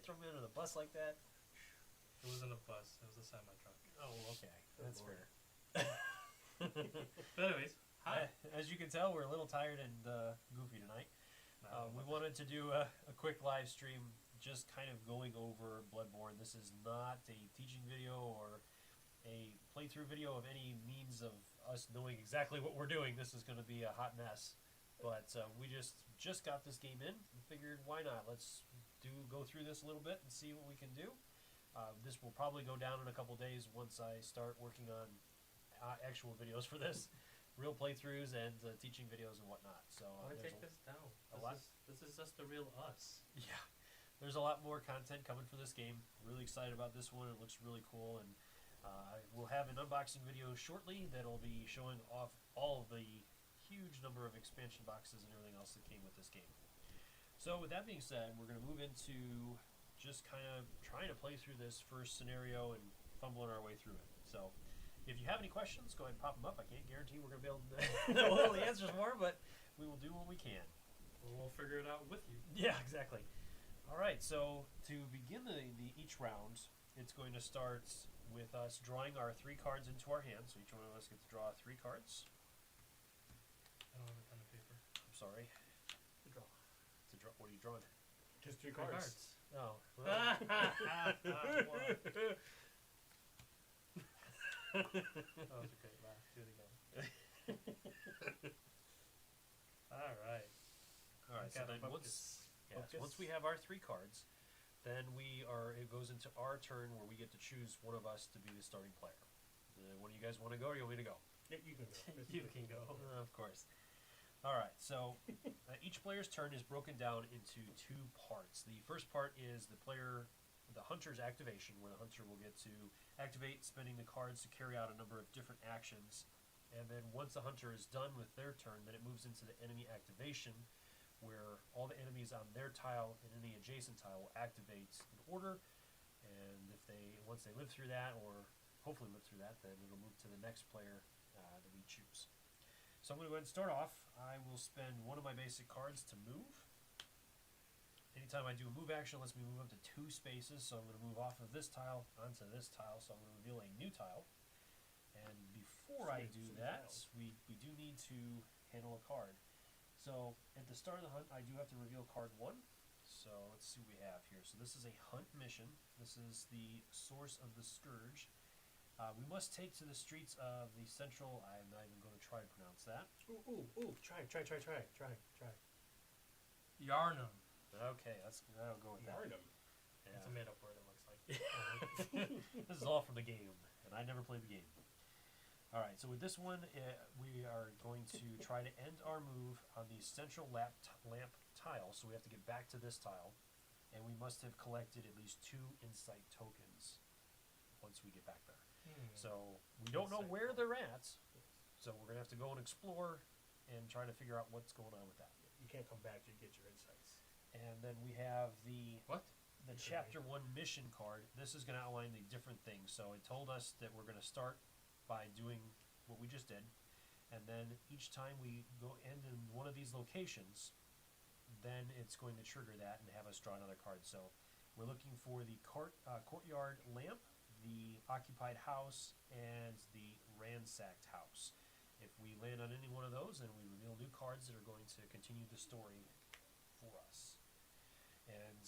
throw me under the bus like that? It wasn't a bus. It was a semi-truck. Oh, okay. That's fair. But anyways, hi. As you can tell, we're a little tired and goofy tonight. We wanted to do a quick live stream, just kind of going over Bloodborne. This is not a teaching video or a playthrough video of any means of us knowing exactly what we're doing. This is going to be a hot mess. But we just got this game in and figured, why not? Let's go through this a little bit and see what we can do. This will probably go down in a couple days once I start working on actual videos for this. Real playthroughs and teaching videos and whatnot. So Why take this down? This is just the real us. Yeah, there's a lot more content coming for this game. Really excited about this one. It looks really cool, and we'll have an unboxing video shortly that'll be showing off all of the huge number of expansion boxes and everything else that came with this game. So with that being said, we're going to move into just kind of trying to play through this first scenario and fumbling our way through it. So if you have any questions, go ahead and pop them up. I can't guarantee we're going to be able to know all the answers for, but we will do what we can. We'll figure it out with you. Yeah, exactly. All right, so to begin each round, it's going to start with us drawing our 3 cards into our hand. So each one of us gets to draw 3 cards. I don't have a pen and paper. I'm sorry. To draw. What are you drawing? Just 3 cards. Oh. Well. That was a great laugh. Do it again. Alright. Alright, so then once we have our 3 cards, then it goes into our turn where we get to choose one of us to be the starting player. One of you guys want to go, or you want me to go? Yeah, you can go. You can go. Of course. Alright, so each player's turn is broken down into 2 parts. The first part is the hunter's activation, where the hunter will get to activate, spending the cards to carry out a number of different actions. And then once the hunter is done with their turn, then it moves into the enemy activation, where all the enemies on their tile and any adjacent tile will activate in order. And once they live through that, or hopefully live through that, then it'll move to the next player that we choose. So I'm going to go ahead and start off. I will spend one of my basic cards to move. Anytime I do a move action, it lets me move up to 2 spaces, so I'm going to move off of this tile onto this tile, so I'm going to reveal a new tile. And before I do that, we do need to handle a card. So at the start of the hunt, I do have to reveal card 1. So let's see what we have here. So this is a hunt mission. This is the source of the scourge. We must take to the streets of the central... I'm not even going to try to pronounce that. Ooh. Try. Yarnum. Okay, I'll go with that. Yarnum. Yeah. It's a made-up word, it looks like. This is all from the game, and I never played the game. Alright, so with this one, we are going to try to end our move on the central lamp tile, so we have to get back to this tile, and we must have collected at least 2 insight tokens once we get back there. So we don't know where they're at, so we're going to have to go and explore and try to figure out what's going on with that. You can't come back till you get your insights. And then we have the What? The Chapter 1 mission card. This is going to outline the different things. So it told us that we're going to start by doing what we just did, and then each time we go end in one of these locations, then it's going to trigger that and have us draw another card. So we're looking for the courtyard lamp, the occupied house, and the ransacked house. If we land on any one of those, then we reveal new cards that are going to continue the story for us. And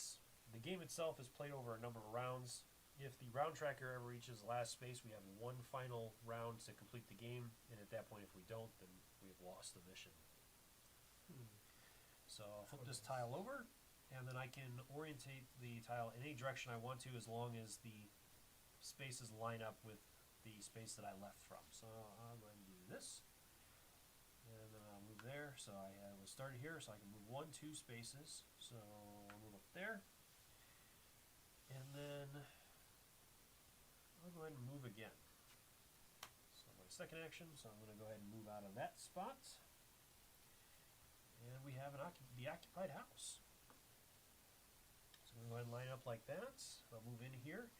the game itself is played over a number of rounds. If the round tracker ever reaches the last space, we have 1 final round to complete the game, and at that point, if we don't, then we have lost the mission. So I'll flip this tile over, and then I can orientate the tile in any direction I want to, as long as the spaces line up with the space that I left from. So I'm going to do this, and then I'll move there. So I was started here, so I can move 1, 2 spaces. So I'll move up there, and then I'll go ahead and move again. So my second action, so I'm going to go ahead and move out of that spot. And we have the occupied house. So I'm going to go ahead and line up like that. I'll move in here.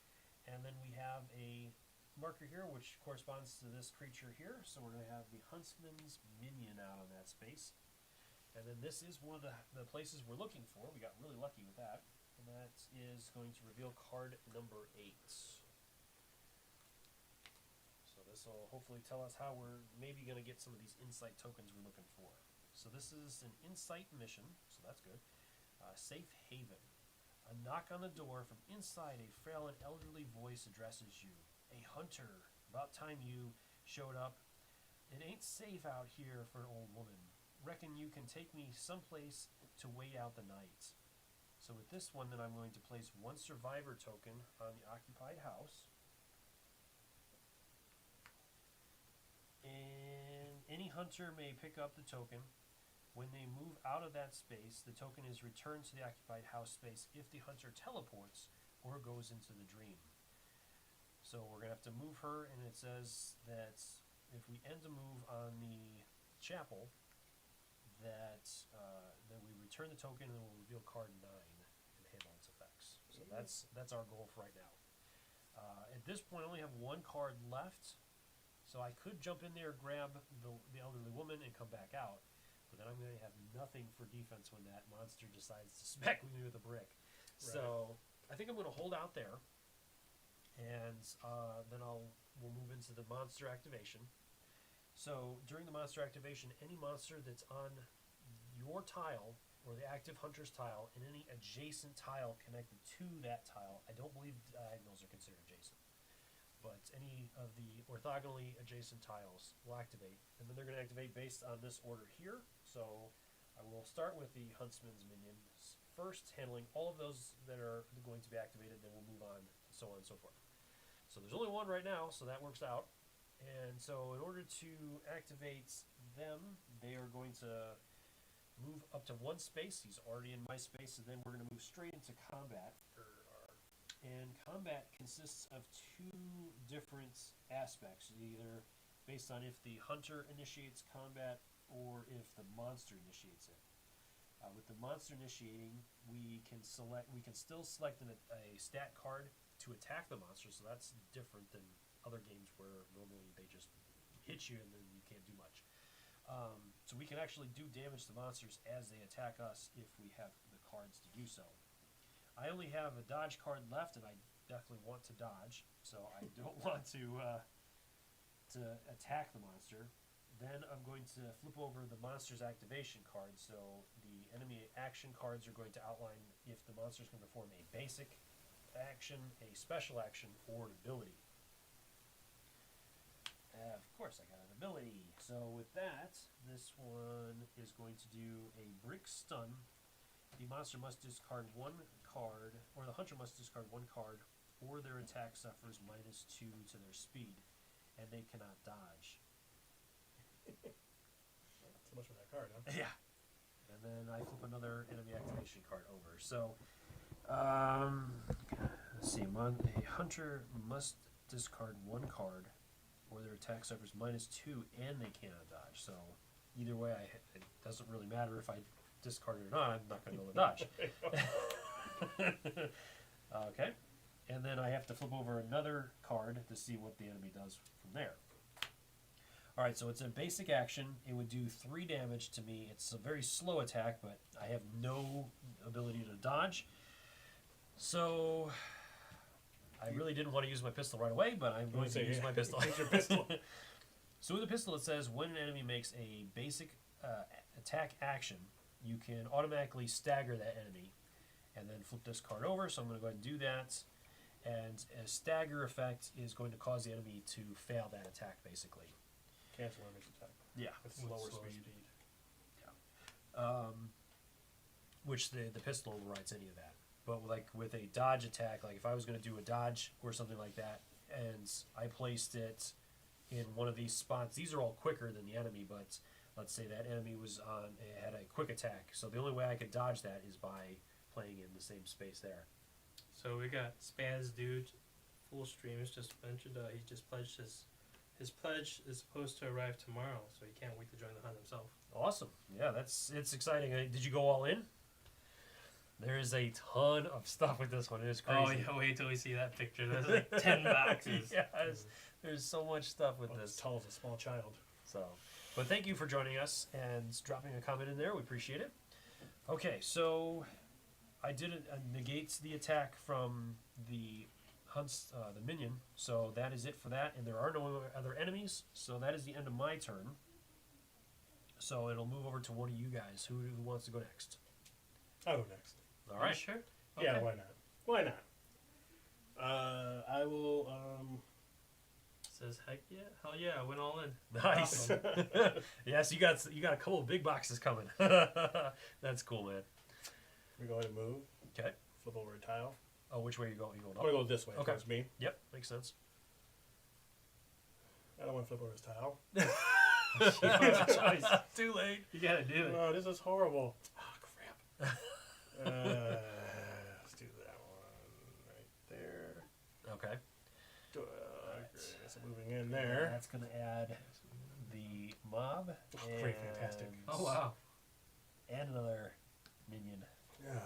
And then we have a marker here which corresponds to this creature here. So we're going to have the huntsman's minion out on that space. And then this is one of the places we're looking for. We got really lucky with that. And that is going to reveal card number 8. So this will hopefully tell us how we're maybe going to get some of these insight tokens we're looking for. So this is an insight mission, so that's good. Safe haven. A knock on the door from inside, a frail and elderly voice addresses you. A hunter. About time you showed up. It ain't safe out here for an old woman. Reckon you can take me someplace to wait out the night. So with this one, then I'm going to place 1 survivor token on the occupied house. And any hunter may pick up the token. When they move out of that space, the token is returned to the occupied house space if the hunter teleports or goes into the dream. So we're going to have to move her, and it says that if we end a move on the chapel, that we return the token and then we'll reveal card 9 and handle its effects. So that's our goal for right now. At this point, I only have 1 card left, so I could jump in there, grab the elderly woman, and come back out. But then I'm going to have nothing for defense when that monster decides to smack me with a brick. Right. So I think I'm going to hold out there, and then we'll move into the monster activation. So during the monster activation, any monster that's on your tile or the active hunter's tile and any adjacent tile connected to that tile, I don't believe diagonals are considered adjacent, but any of the orthogonally adjacent tiles will activate, and then they're going to activate based on this order here. So I will start with the huntsman's minions first, handling all of those that are going to be activated, then we'll move on, so on and so forth. So there's only 1 right now, so that works out. And so in order to activate them, they are going to move up to 1 space. He's already in my space, and then we're going to move straight into combat. And combat consists of 2 different aspects, either based on if the hunter initiates combat or if the monster initiates it. With the monster initiating, we can still select a stat card to attack the monster, so that's different than other games where normally they just hit you and then you can't do much. So we can actually do damage to monsters as they attack us if we have the cards to do so. I only have a dodge card left, and I definitely want to dodge, so I don't want to attack the monster. Then I'm going to flip over the monster's activation card, so the enemy action cards are going to outline if the monsters can perform a basic action, a special action, or an ability. Of course, I got an ability. So with that, this one is going to do a brick stun. The monster must discard 1 card, or the hunter must discard 1 card, or their attack suffers -2 to their speed, and they cannot dodge. So much for that card, huh? Yeah. And then I flip another enemy activation card over. So, let's see. A hunter must discard 1 card, or their attack suffers -2, and they cannot dodge. So, either way, it doesn't really matter if I discard it or not. I'm not going to be able to dodge. Okay. And then I have to flip over another card to see what the enemy does from there. Alright, so it's a basic action. It would do 3 damage to me. It's a very slow attack, but I have no ability to dodge. So I really didn't want to use my pistol right away, but I'm going to use my pistol. Use your pistol. So with the pistol, it says when an enemy makes a basic attack action, you can automatically stagger that enemy and then flip this card over. So I'm going to go ahead and do that. And a stagger effect is going to cause the enemy to fail that attack, basically. Cancel enemy's attack. Yeah. With slower speed. Yeah. Which the pistol overrides any of that. But like with a dodge attack, like if I was going to do a dodge or something like that, and I placed it in one of these spots, these are all quicker than the enemy, but let's say that enemy had a quick attack. So the only way I could dodge that is by playing in the same space there. So we got Spaz Dude, full stream. He's just mentioned he just pledged his pledge is supposed to arrive tomorrow, so he can't wait to join the hunt himself. Awesome. Yeah, it's exciting. Did you go all in? There is a ton of stuff with this one. It is crazy. Oh yeah, wait till we see that picture. There's like 10 boxes. Yes, there's so much stuff with this. As tall as a small child. So, but thank you for joining us and dropping a comment in there. We appreciate it. Okay, so I did it. Negates the attack from the the minion. So that is it for that. And there are no other enemies. So that is the end of my turn. So it'll move over to one of you guys. Who wants to go next? I'll go next. All Are you right. sure? Yeah, Okay. why not? Why not? I will. Says heck yeah, hell yeah, I went all in. Nice. Awesome. Yes, you got a couple of big boxes coming. That's cool, man. We go ahead and move. Okay. Flip over a tile. Oh, which way are you going? You going I'm gonna up? go this way. Okay. Towards me. Yep, makes sense. I don't want to flip over his tile. Too late. You gotta do it. No, this is horrible. Oh crap. Let's do that one right there. Okay. So moving in there. That's going to add the mob. Great, fantastic. Oh wow. And another minion. Yeah,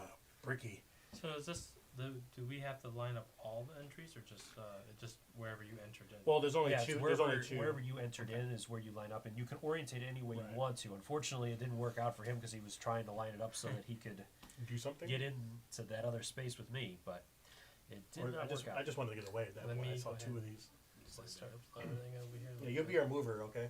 bricky. So is this do we have to line up all the entries or just wherever you entered in? Well, there's only Yeah, two. it's There's wherever, only two. wherever you entered in is where you line up, and you can orientate it any way Right. you want to. Unfortunately, it didn't work out for him because he was trying to line it up so that he could Do something. get into that other space with me, but it did Or not I work out. just wanted to get away at that Let point. I me saw go two ahead. of these. Let's start everything over here. Yeah, you'll be our mover, okay?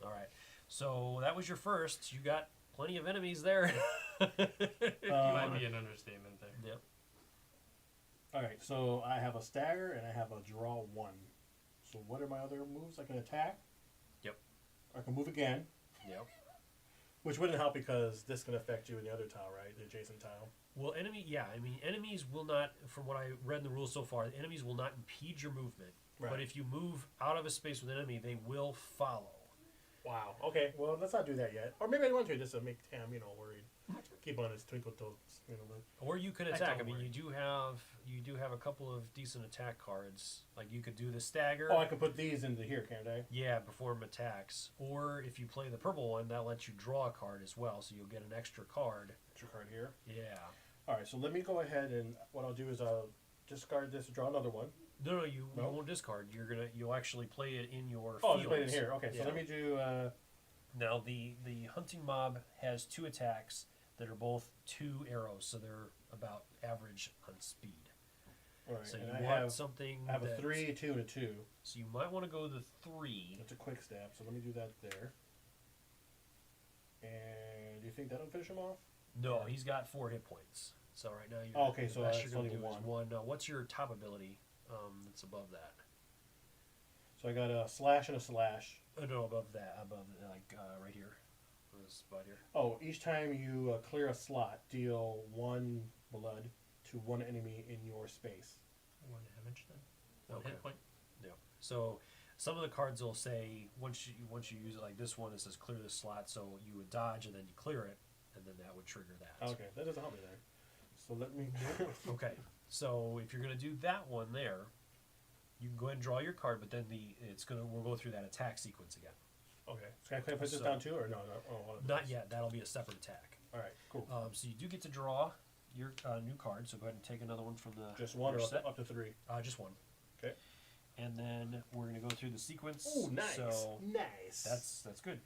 All right. So that was your first. You got plenty of enemies there. Might be an understatement there. Yep. All right, so I have a stagger and I have a draw one. So what are my other moves? I can attack. Yep. I can move again, Yep. which wouldn't help because this can affect you in the other tile, right? The adjacent tile. Well, enemies will not, from what I read in the rules so far, the enemies will not impede your movement. Right. But if you move out of a space with an enemy, they will follow. Wow. Okay. Well, let's not do that yet. Or maybe I want to just to make Tam, worried. Keep on his twinkle toes, Or you can I attack. I don't mean, worry. you do have a couple of decent attack cards. Like you could do the stagger. Oh, I can put these into here, can't I? Yeah, perform attacks. Or if you play the purple one, that lets you draw a card as well, so you'll get an extra card. Extra card here. Yeah. All right. So let me go ahead and what I'll do is I'll discard this, draw another one. No, you No? won't discard. You'll actually play it in your. Oh, I'll just put it in fields. here. Okay. So Yeah. let me do. Now the hunting mob has two attacks that are both 2 arrows, so they're about average on speed. All right. So and you I want have something. I have a that's- 3, a 2, and a 2. So you might want to go the 3. It's a quick stab, so let me do that there. And do you think that'll finish him off? No, he's got 4 hit points. So right now Oh, okay, the so best it's you're gonna only do is one. 1. What's your top ability? That's above that. So I got a slash and a slash. No, above that, right here, on this spot here. Oh, each time you clear a slot, deal 1 blood to one enemy in your space. 1 damage then. 1 Okay. hit point. Yeah. So some of the cards will say once you use it, like this one, it says clear this slot, so you would dodge and then you clear it, and then that would trigger that. Okay, that doesn't help me then. So let me. Okay. So if you're gonna do that one there, you can go ahead and draw your card, but then we'll go through that attack sequence again. Okay. So can I put this So- down too, or no? No. Oh, one of Not those. yet. That'll be a separate attack. All right. Cool. So you do get to draw your new card. So go ahead and take another one from the Just one or your set. up to 3. Just one. Okay. And then we're gonna go through the sequence. Oh, nice. So nice. that's good.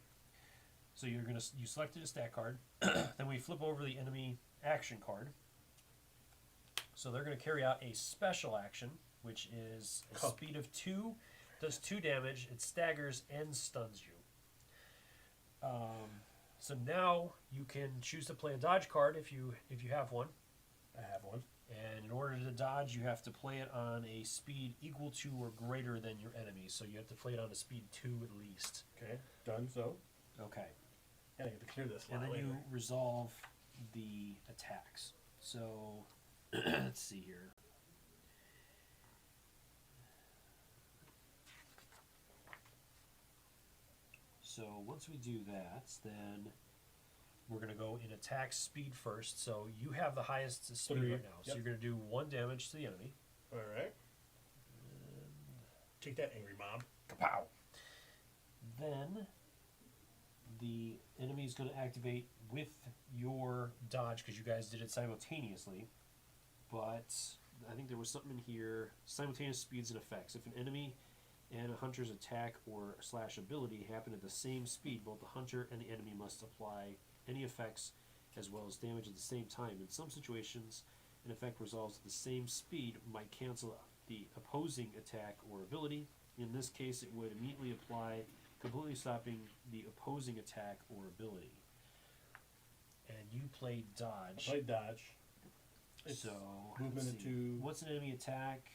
So you selected a stat card. Then we flip over the enemy action card. So they're going to carry out a special action, which is a Oh. speed of 2, does 2 damage, it staggers and stuns you. So now you can choose to play a dodge card if you have one. I have one. And in order to dodge, you have to play it on a speed equal to or greater than your enemy. So you have to play it on a speed 2 at least. Okay. Done. So. Okay. Yeah, I get to clear this. And slot then later. you resolve the attacks. So let's see here. So once we do that, then we're going to go in attack speed first. So you have the highest speed 3, right now. So yep. you're going to do 1 damage to the enemy. All right. Take that, angry mob. Kapow! Then the enemy is going to activate with your dodge because you guys did it simultaneously. But I think there was something in here. Simultaneous speeds and effects. If an enemy and a hunter's attack or slash ability happen at the same speed, both the hunter and the enemy must apply any effects as well as damage at the same time. In some situations, an effect resolves at the same speed might cancel the opposing attack or ability. In this case, it would immediately apply, completely stopping the opposing attack or ability. And you played dodge. I played dodge. It's So movement let's see. into. Once an enemy attack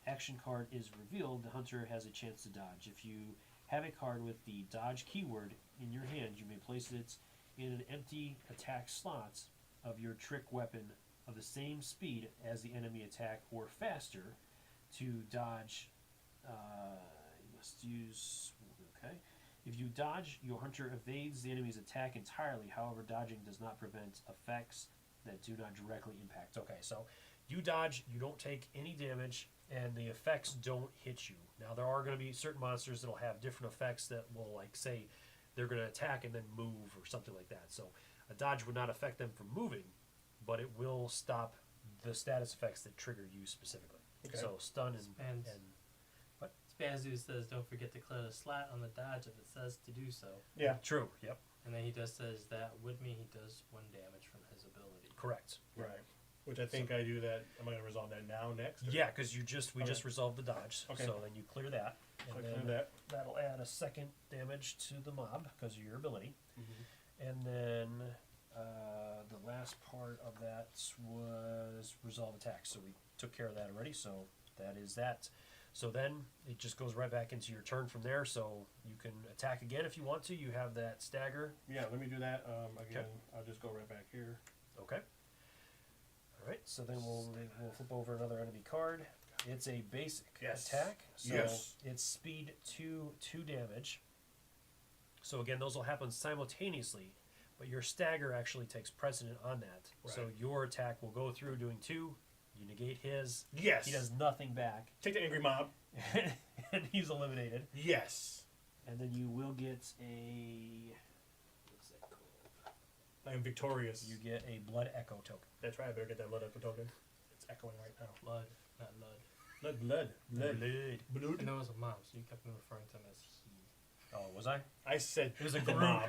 action card is revealed, the hunter has a chance to dodge. If you have a card with the dodge keyword in your hand, you may place it in an empty attack slot of your trick weapon of the same speed as the enemy attack or faster. To dodge, you must use. Okay. If you dodge, your hunter evades the enemy's attack entirely. However, dodging does not prevent effects that do not directly impact. Okay, so you dodge, you don't take any damage, and the effects don't hit you. Now, there are going to be certain monsters that will have different effects that will, like, say, they're going to attack and then move or something like that. So a dodge would not affect them from moving, but it will stop the status effects that trigger you specifically. Okay. So stun and Spans. Spazoo says, don't forget to clear the slot on the dodge if it says to do so. Yeah. True. Yep. And then he just says that would mean he does 1 damage from his ability. Correct. Right. Which I think I do that. Am I going to resolve that now next? Or? Yeah, because we just Okay. resolved the dodge. Okay. So then you clear that, So I and clear then that. that'll add a second damage to the mob because of your ability. And then the last part of that was resolve attack. So we took care of that already. So that is that. So then it just goes right back into your turn from there. So you can attack again if you want to. You have that stagger. Yeah, let me do that. Again, Okay. I'll just go right back here. Okay. All right. So then we'll flip over another enemy card. It's a basic Yes. attack. So Yes. it's speed 2 damage. So again, those will happen simultaneously, but your stagger actually takes precedent on that. So Right. your attack will go through doing 2. You negate his. Yes. He does nothing back, Take the angry mob. and he's eliminated. Yes. And then you will get a. What's that called? I am victorious. You get a blood echo token. That's right. I better get that blood up token. It's echoing right now. Blood, not Lud. Blood. Blood. And it was a mom, so you kept me referring to him as he. Oh, was I? I said It was a the group. mob.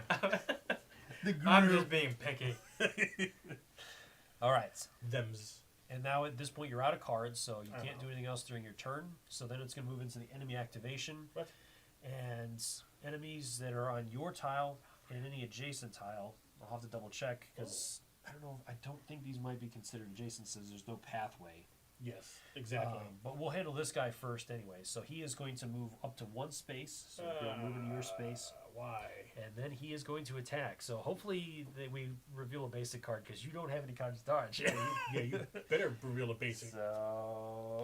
I'm just being picky. All right. Thems. And now at this point you're out of cards, so you I can't know. do anything else during your turn. So then it's going to move into the enemy activation. What? And enemies that are on your tile and any adjacent tile, I'll have to double check because I don't know. I don't think these might be considered adjacent since there's no pathway. Yes. Exactly. But we'll handle this guy first anyway. So he is going to move up to 1 space. So he'll move into your space. Why? And then he is going to attack. So hopefully we reveal a basic card because you don't have any cards to dodge. Yeah, you better reveal a basic. So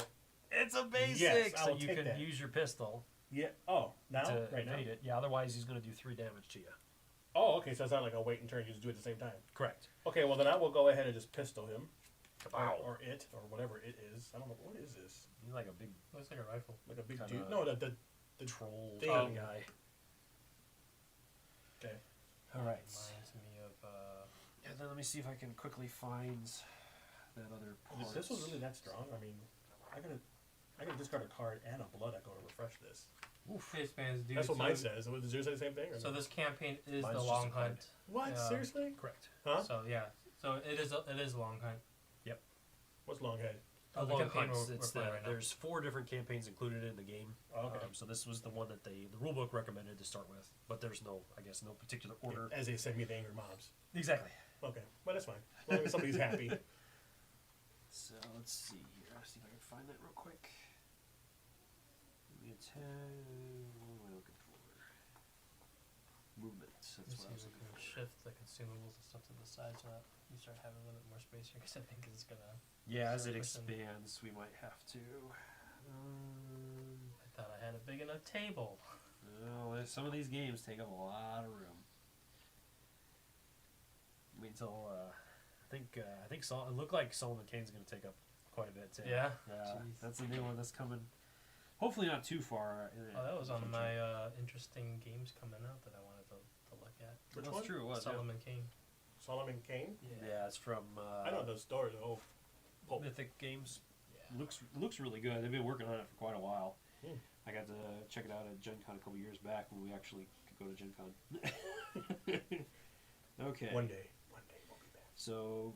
it's a basic. Yes, so I'll you take can that. use your pistol Yeah. Oh, now? to Right now? evade it. Yeah, otherwise he's going to do 3 damage to you. Oh, okay. So it's not like a wait and turn. You just do it at the same time. Correct. Okay. Well, then I will go ahead and just pistol him. Wow. Or it, or whatever it is. I don't know. What is this? He's like a big Looks like a rifle. Like a big Kinda dude? No, the troll thing. kind of guy. Okay. All right. Reminds me of. And then let me see if I can quickly find that other part. This was really that strong. I mean, I gotta discard a card and a blood echo to refresh this. Hey, Spans, dude. That's what so, mine says. Does yours say the same thing? Or So no? this campaign is Mine's the just long a card. hunt. What? Seriously? Correct. Huh? So yeah. So it is a long hunt. What's Longhead? Oh, The long campaign hunts. we're It's playing right now. there's 4 different campaigns included in the game. Oh, okay. So this was the one that the rulebook recommended to start with, but there's no particular order. As they send me the angry mobs. Exactly. Okay, but that's fine. As long as somebody's happy. So let's see here. I'll see if I can find that real quick. What am I looking for? Movement. That's Let's what I was see if looking we can for. shift the consumables and stuff to the side so that you start having a little bit more space here because I think it's gonna. Yeah, as it Start pushing. expands, we might have to. I thought I had a big enough table. Well, some of these games take up a lot of room. Wait until I think it looked like Solomon Kane's going to take up quite a bit too. Yeah? Yeah, Jeez. that's a new one that's coming. Hopefully not too far. Oh, that was in on the my future. interesting games coming out that I wanted to look at. Which That's one? true. It was. Yeah. Solomon Kane. Solomon Kane? Yeah, it's from I know the story. Oh, Pulp. Mythic Games. Yeah. Looks really good. They've been working on it for quite a while. Hmm. I got to check it out at Gen Con a couple years back when we actually could go to Gen Con. Okay. One day. So,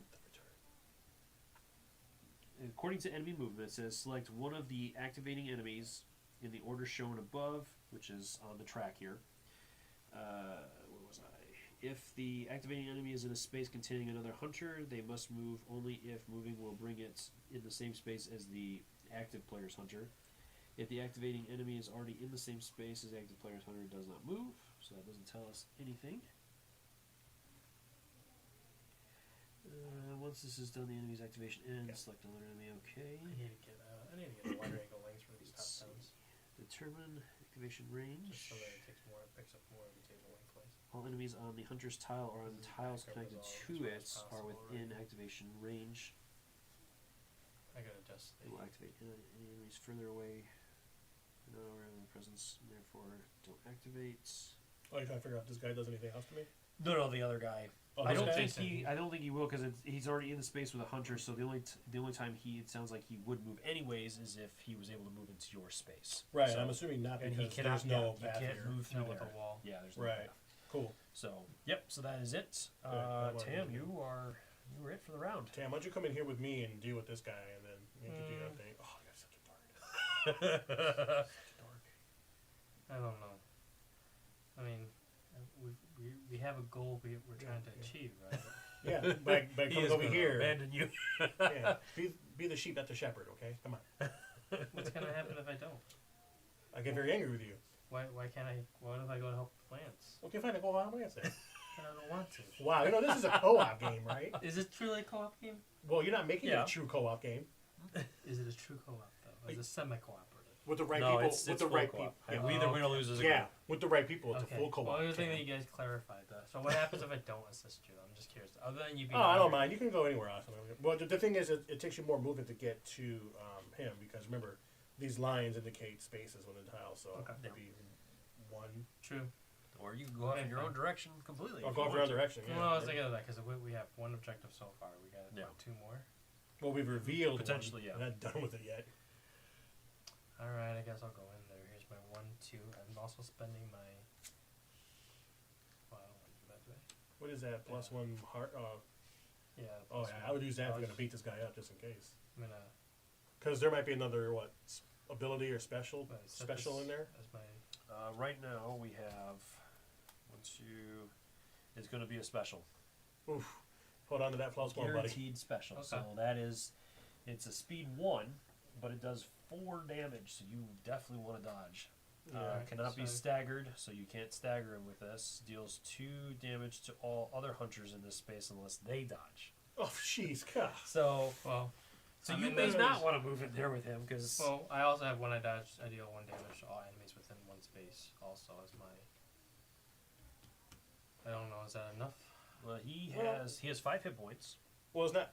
according to enemy movement, it says select one of the activating enemies in the order shown above, which is on the track here. Where was I? If the activating enemy is in a space containing another hunter, they must move only if moving will bring it in the same space as the active player's hunter. If the activating enemy is already in the same space as the active player's hunter, it does not move, so that doesn't tell us anything. Once this is done, the enemy's activation ends. Select another enemy. Okay. I need to get a wider angle length for these top towns, Determine activation range. just so that it picks up more of the table lengthwise. All enemies on the hunter's tile or on the tiles connected to it as are possible, within right? activation range. I gotta adjust It will activate any enemies further away. No, rather than presence, and therefore don't activate. Oh, you're trying to figure out if this guy does anything else to me? No, the other guy. Oh, I this don't guy? think I don't think he will because he's already in the space with a hunter. So the only time it sounds like he would move anyways is if he was able to move into your space. Right, So, I'm assuming not and because he cannot. there's no he path can't here. move through with there. a wall. Yeah, there's no Right. path. Cool. So yep. So that is it. I wanna Tam, do you were it for the round. Tam, why don't you come in here with me and deal with this guy, and then you can do that thing. Oh, you're such a dork. I don't know. I mean, we have a goal we're trying to achieve, right? Yeah, by He coming is over gonna here. abandon you. Yeah, be the sheep, not the shepherd. Okay, come on. What's gonna happen if I don't? I get very angry with you. Why can't I? What if I go to help the plants? Okay, fine. I go on answer. I don't want to. Wow, you know this is a co-op game, right? Is it truly a co-op game? Well, you're not making it Yeah. a true co-op game Is it a true co-op though? Is it semi-cooperative? with the right No, people. it's With the full right co-op. people. We either win or lose as a group. Yeah, with the right people, it's a full co-op. Well, I was thinking game. that you guys clarified that. So what happens if I don't assist you? I'm just curious. Other than you being. Oh, I don't angry- mind. You can go anywhere else. Well, the thing is, it takes you more movement to get to him because remember, these lines indicate spaces within the tile, so Okay. it could be one. True. Or you can go off in your own direction completely. Or if go you off your want own to. direction. Yeah. Well, I was thinking of that because we have one objective so far. We got Yeah. what, 2 more. Well, we've revealed Potentially, one. yeah. We're not done with it yet. All right, I guess I'll go in there. Here's my 1, 2. I'm also spending my. Well, I don't want to do that today. What is that? Plus one heart. Yeah. Oh plus yeah, one. I would use that if I'll you're gonna beat this guy up just in case. I'm gonna. Because there might be another ability or set this special in there. As my. Right now we have 1, 2. It's going to be a special. Oof. Hold on to that plus one, buddy. Guaranteed special. Okay. So that is, it's a speed 1, but it does 4 damage. So you definitely want to dodge. Yeah. Cannot be so- staggered, so you can't stagger him with this. Deals 2 damage to all other hunters in this space unless they dodge. Oh, jeez, God. So, Well. I'm you in may this- not want to move in there with him because Well, I also have when I dodge, I deal 1 damage to all enemies within 1 space. Also, as my. I don't know. Is that enough? he has 5 hit points. Well, it's not.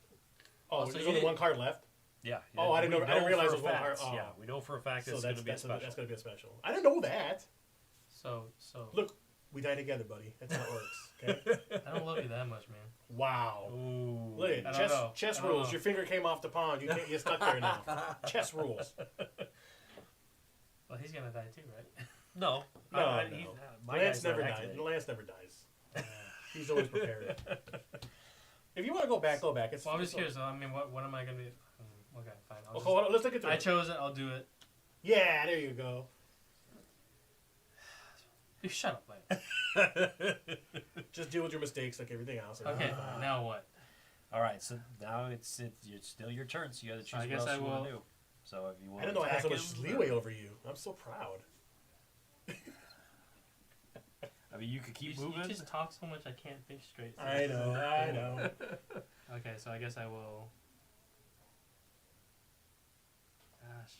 Oh, so there's you only did- 1 card left. Yeah. Oh, I didn't know. I didn't realize for it was 1 a card. fact. Oh. Yeah, we know for a fact So it's going to be a special. That's gonna be a special. I didn't know that. So. Look, we die together, buddy. That's how it works. Okay. I don't love you that much, man. Wow. Ooh. Look I at don't know. chess I don't rules. know. Your finger came off the pawn. You're stuck there now. Chess rules. Well, he's gonna die too, right? No. No, no. My Lance guy's not never dies. activated. Lance never dies. He's always prepared. If you want to go back, go back. It's, Well, I'm just it's curious. Though. I mean, what am I gonna be? Okay, fine. I'll Okay, hold on, let's look at I the. chose it. I'll do it. Yeah, there you go. You shut up, Lance. Just deal with your mistakes like everything else. and Okay, you'll be fine. now what? All right, so now it's still your turn, so you got to choose I what guess else I you want will- to do. So if you want I didn't know I had so much him, leeway over you. I'm so proud. I mean, you could keep You moving. just talk so much, I can't think straight. I know. I know. Okay, so I guess I will. Gosh,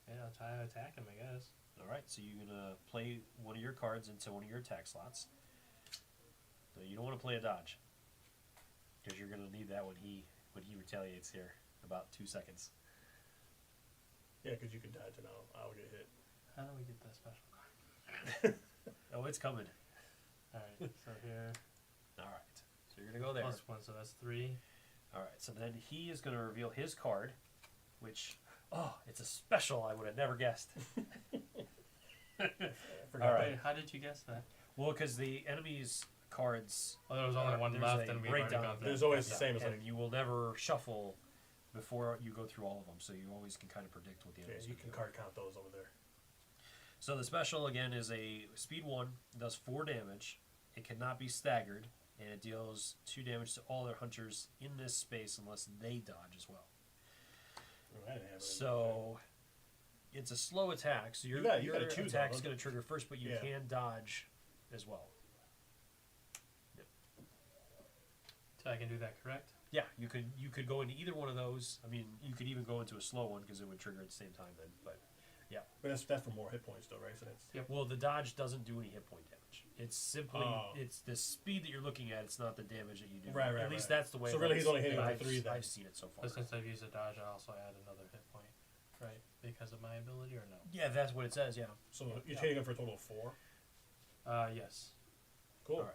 yeah, I'll try to attack him. I guess. All right, so you're gonna play one of your cards into one of your attack slots. So you don't want to play a dodge because you're gonna need that when he retaliates here in about 2 seconds. Yeah, because you can dodge and I'll get hit. How do we get that special card? Oh, it's coming. All right, so here All right, so you're gonna go there. +1, so that's 3. All right, so then he is gonna reveal his card, which it's a special. I would have never guessed. I forgot. All right. Wait, how did you guess that? Well, because the enemies cards. Well, there was only one there's left, a and we breakdown already got of that. There's always the Yeah, same as and like you will never shuffle before you go through all of them, so you always can kind of predict what the yeah, enemy's you gonna can do. card count those over there. So the special again is a speed 1, does 4 damage. It cannot be staggered, and it deals 2 damage to all their hunters in this space unless they dodge as well. Oh, I didn't have it in there. So it's a slow attack, so your You gotta choose attack though, is going to trigger first, but you Yeah. can dodge as well. So I can do that, correct? Yeah, you could go into either one of those. I mean, you could even go into a slow one because it would trigger at the same time then. But But that's for more hit points though, right? So that's well, the dodge doesn't do any hit point damage. It's simply Oh. it's the speed that you're looking at. It's not the damage that you do. Right, At least right. that's the way. So it really works he's only hitting that with I've, the 3 then. I've seen it so far. But since I've used a dodge, I also add another hit point, right? Because of my ability, or no? Yeah, that's what it says. Yeah. so you're hitting him for a total of 4. Yes. Cool. All right.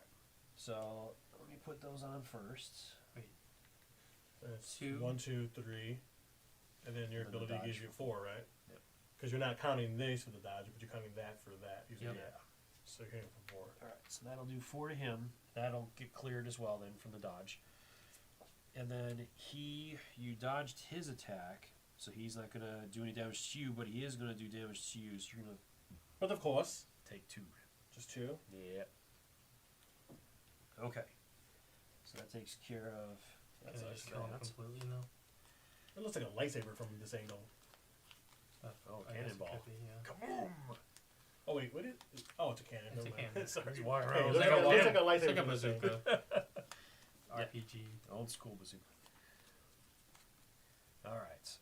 So let me put those on first. That's 2. 1, 2, 3, and then your And then the ability dodge gives you 4, right? Yep. Because you're not counting this for the dodge, but you're counting that for that. Using Yep. that. So you're hitting for 4. All right, so that'll do 4 to him. That'll get cleared as well then from the dodge. And then you dodged his attack, so he's not gonna do any damage to you, but he is gonna do damage to you. So you're gonna But of course, take 2. just 2. Yeah. Okay. So that takes care of. Can I just kill him that. completely now? It looks like a lightsaber from this angle. Oh, I guess it cannonball. could be, yeah. Kaboom! Oh wait, what is? Oh, it's a cannon. It's a Never mind. cannon. Sorry. He's walking Hey, around it with looks like like a a- looks wand. like a It's like a lightsaber from this angle. bazooka. Yeah. RPG. Old school bazooka. All right.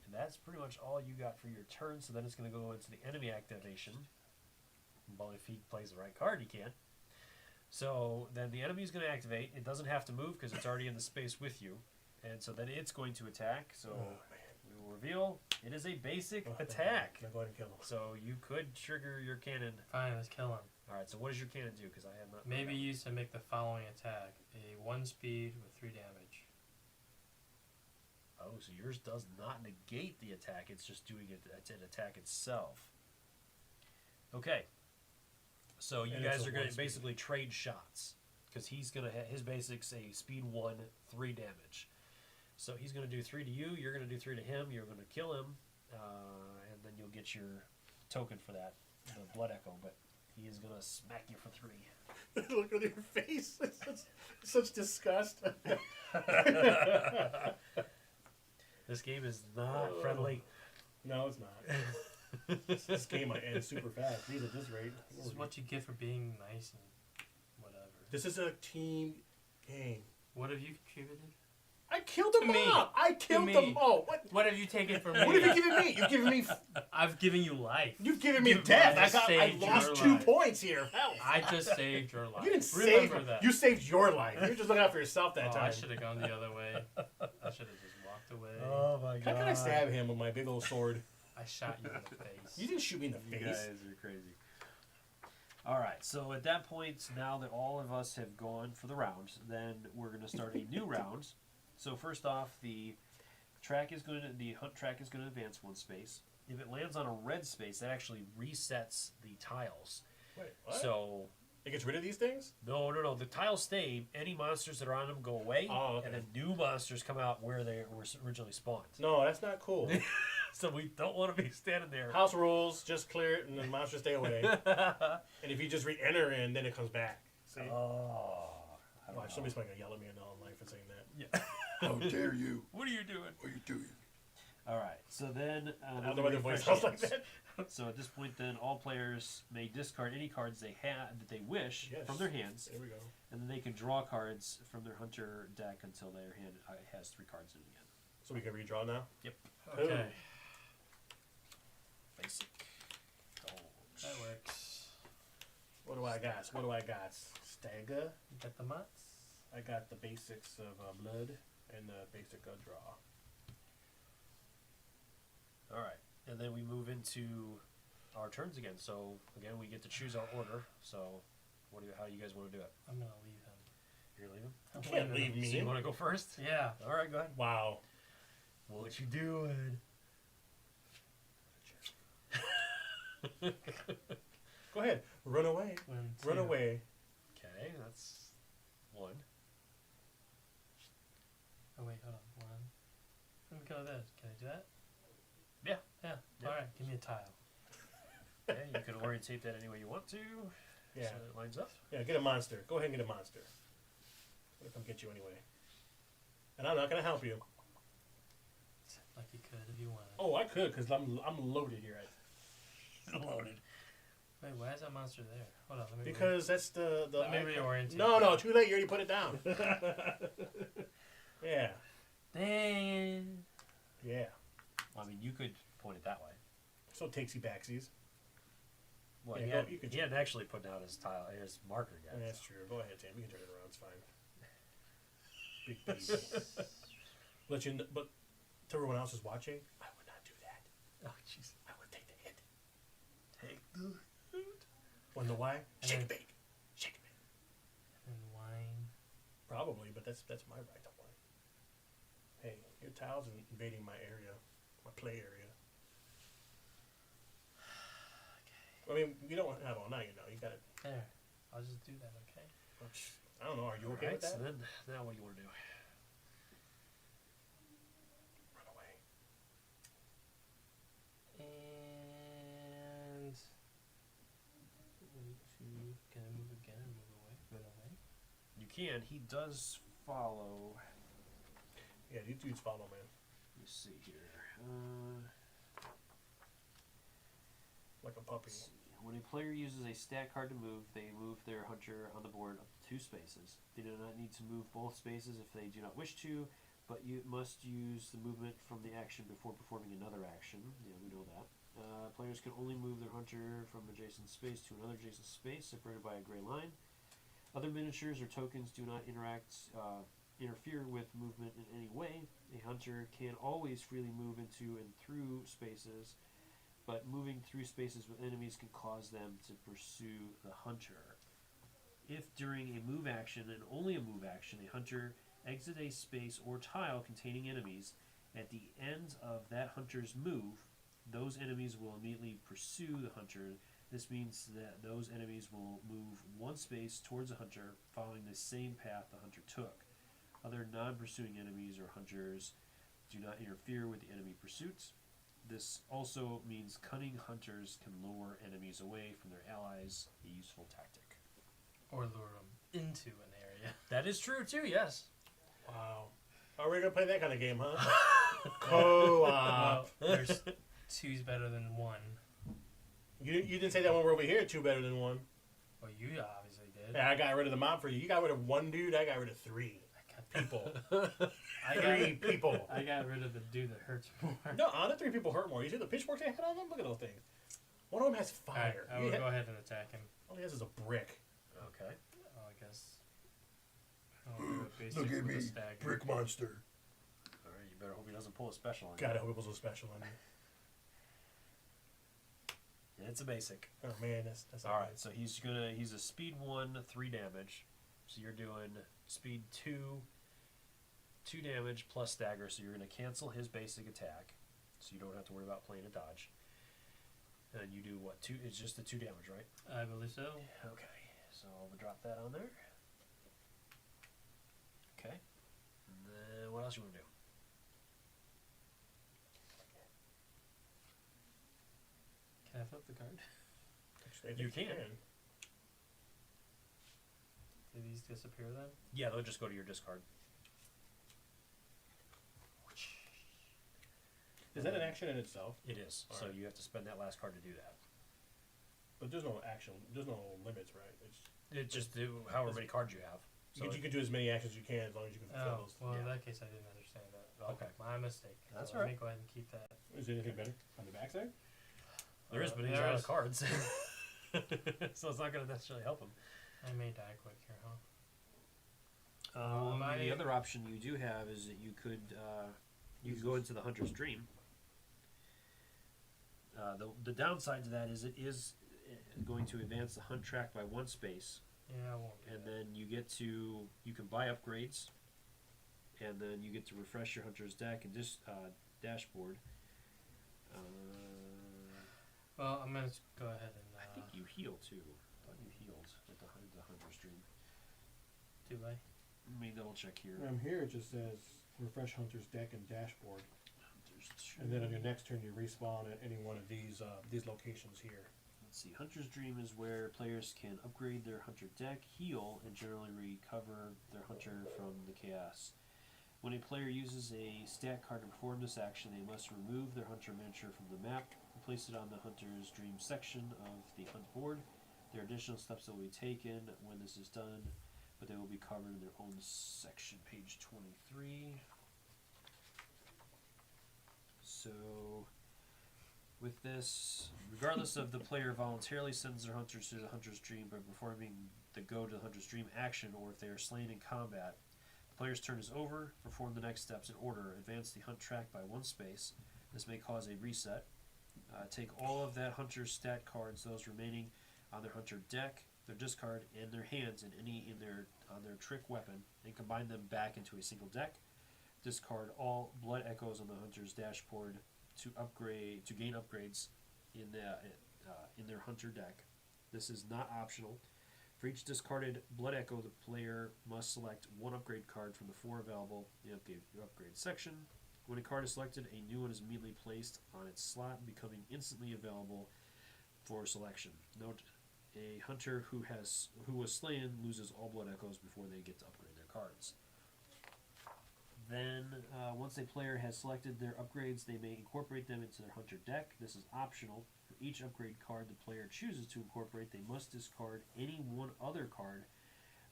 And that's pretty much all you got for your turn. So then it's going to go into the enemy activation. Well, if he plays the right card, he can. So then the enemy is going to activate. It doesn't have to move because it's already in the space with you. And so then it's going to attack. So Oh, man. we will reveal it is a basic Oh, attack. Now go ahead and kill him. So you could trigger your cannon. Fine, let's kill him. All right. So what does your cannon do? Because I have not. Maybe use to make the following attack: a 1 speed with 3 damage. Oh, so yours does not negate the attack. It's just doing it. It's an attack itself. Okay. So you And it's guys a are going 1 to speed. basically trade shots because he's going to his basic's a speed 1, 3 damage. So he's going to do 3 to you. You're going to do 3 to him. You're going to kill him, and then you'll get your token for that, the blood echo. But he is going to smack you for 3. Look at your face. Such disgust. This game is not friendly. No, it's not. This game might end super fast. These at this rate. This is what you get for being nice and whatever. This is a team game. What have you contributed? I killed them To me. all. I killed me. them all. What have you taken from me? What have you given me? You've given me. I've given you life. You've given me You've death. I just saved lost your 2 life. points here. Hell. I just saved your life. You didn't Remember save. that. You saved your life. You're just looking out for yourself that Oh, time. I should have gone the other way. I should have just walked away. Oh my How can I stab him with my big old sword? I shot you in the face. You didn't shoot me in the You face. guys are crazy. All right, so at that point, now that all of us have gone for the round, then we're going to start a new round. So first off, the hunt track is going to advance 1 space. If it lands on a red space, that actually resets the tiles. Wait, what? So It gets rid of these things? no, the tiles stay. Any monsters that are on them go away, Oh, okay. and then new monsters come out where they were originally spawned. No, that's not cool. So we don't want to be standing there. House rules, just clear it and the monsters stay away. And if you just re-enter in, then it comes back. See? Oh, I don't Watch, know. somebody's probably going to yell at me in all life for saying that. Yeah. How dare you? What are you doing? What are you doing? All right. So then, I don't know why their voice refresh sounds like hands. that. So at this point, then all players may discard any cards they have that they wish Yes. from their hands, There we go. and then they can draw cards from their hunter deck until their hand has 3 cards in it again. So we can redraw now? Yep. Okay, Basic. that works. What do I got? What do I got? Stagger. You got the mutts? I got the basics of blood and the basic draw. All right, and then we move into our turns again. So again, we get to choose our order. So, how do you guys want to do it? I'm gonna leave him. You're leaving. I'm You can't leaving leave him. So you me. want to go first? Yeah. All right, go ahead. Wow. What you doing? Go ahead. Run away. One, Run two. away. Okay, that's 1. Oh wait, hold on. One. Let me go with this. Can I do that? Yeah. Yeah. Yeah. All right. Give me a tile. Okay, you can orientate that any way you want to. Yeah. So it lines up. Yeah, get a monster. Go ahead and get a monster. I'm gonna come get you anyway. And I'm not gonna help you. Like you could if you wanted. Oh, I could, because I'm loaded here. Loaded. Wait, why is that monster there? Hold on. Let me. Because that's the Let me icon. reorient. No, too late. You already put it down. Yeah. Dang. Yeah. I mean, you could point it that way. So takesy backsies. Well, Yeah, he, go- had, you can he hadn't actually put down his tile, his marker yet. That's true. Go ahead, Tim. You can turn it around. It's fine. Big baby. But to everyone else who's watching, I would not do that. Oh, jeez. I would take the hit. Take the hit. Wonder why? And Shake then- and bake. Shake and bake. And wine. Probably, but that's my right to whine. Hey, your tiles are invading my area, my play area. I mean, you don't have all night, you got it. There. I'll just do that. Okay. I don't know. Are you okay Alright, with that? so then, now what do you want to do? Run away. And. Can I move again and move away? Run away. You can. He does follow. Yeah, these dudes follow, man. Let me see here. Like a puppy. Let's see. When a player uses a stat card to move, they move their hunter on the board up to 2 spaces. They do not need to move both spaces if they do not wish to, but you must use the movement from the action before performing another action. Yeah, we know that. Players can only move their hunter from adjacent space to another adjacent space separated by a gray line. Other miniatures or tokens do not interfere with movement in any way. A hunter can always freely move into and through spaces, but moving through spaces with enemies can cause them to pursue the hunter. If during a move action, and only a move action, a hunter exits a space or tile containing enemies, at the end of that hunter's move, those enemies will immediately pursue the hunter. This means that those enemies will move 1 space towards the hunter, following the same path the hunter took. Other non-pursuing enemies or hunters do not interfere with the enemy pursuits. This also means cunning hunters can lure enemies away from their allies, a useful tactic. Or lure them into an area. That is true too, yes. Wow. Are we gonna play that kind of game, huh? Co-op. There's 2's better than 1. You didn't say that when we're over here. 2 better than 1. Well, you obviously did. Yeah, I got rid of the mob for you. You got rid of 1 dude. I got rid of 3 I got people. I 3 people. I got rid of the dude that hurts more. No, the 3 people hurt more. You see the pitchforks they had on them? Look at those things. One of them has Alright, fire. I will go ahead and attack him. All he has is a brick. Okay. Oh, I guess. I'll do a basic with a stagger. monster. Alright, you better hope he doesn't pull a special on you. God, I hope it was a special on you. Yeah, it's a basic. Oh man, that's Alright, so he's a speed 1, 3 damage. So you're doing speed 2, 2 damage plus stagger, so you're gonna cancel his basic attack. So you don't have to worry about playing a dodge. And you do what? 2, it's just the 2 damage, right? I believe so. Okay, so I'll drop that on there. Okay. And then what else you want to do? Can I flip the card? You can. Do these disappear then? Yeah, they'll just go to your discard. Is that an action in itself? It is. So Alright. you have to spend that last card to do that. But there's no action. There's no limits, right? It just do however many cards you have. So You can do as many actions as you can as long as you can fulfill Oh, those. well, in yeah. that case, I didn't understand that. Okay. My mistake. That's so all let right. me go ahead and keep that. Is there anything better on the backside? there is, but he's there out is. of cards. So it's not going to necessarily help him. I may die quick here, huh? The other option you do have is that you could go into the Hunter's Dream. The downside to that is it is going to advance the hunt track by 1 space, Yeah, I won't do and that. then you can buy upgrades, and then you get to refresh your hunter's deck and dashboard. Well, I'm going to go ahead and think you heal too. I thought you healed at the Hunter's Dream. Do I? Let me double check here. Here it just says refresh Hunter's deck and dashboard, Hunter's and then on Dream. your next turn you respawn at any one of these locations here. Let's see. Hunter's Dream is where players can upgrade their Hunter deck, heal, and generally recover their Hunter from the chaos. When a player uses a stat card to perform this action, they must remove their Hunter miniature from the map and place it on the Hunter's Dream section of the hunt board. There are additional steps that will be taken when this is done, but they will be covered in their own section, page 23. So, with this, regardless of the player voluntarily sends their hunters to the Hunter's Dream by performing the go to the Hunter's Dream action, or if they are slain in combat, the player's turn is over. Perform the next steps in order. Advance the hunt track by 1 space. This may cause a reset. Take all of that hunter's stat cards, those remaining on their hunter deck, their discard, and their hands, and any in their on their trick weapon, and combine them back into a single deck. Discard all blood echoes on the hunter's dashboard to gain upgrades in their hunter deck. This is not optional. For each discarded blood echo, the player must select 1 upgrade card from the 4 available in the upgrade section. When a card is selected, a new one is immediately placed on its slot, becoming instantly available for selection. Note: a hunter who was slain loses all blood echoes before they get to upgrade their cards. Then, once a player has selected their upgrades, they may incorporate them into their hunter deck. This is optional. For each upgrade card the player chooses to incorporate, they must discard any one other card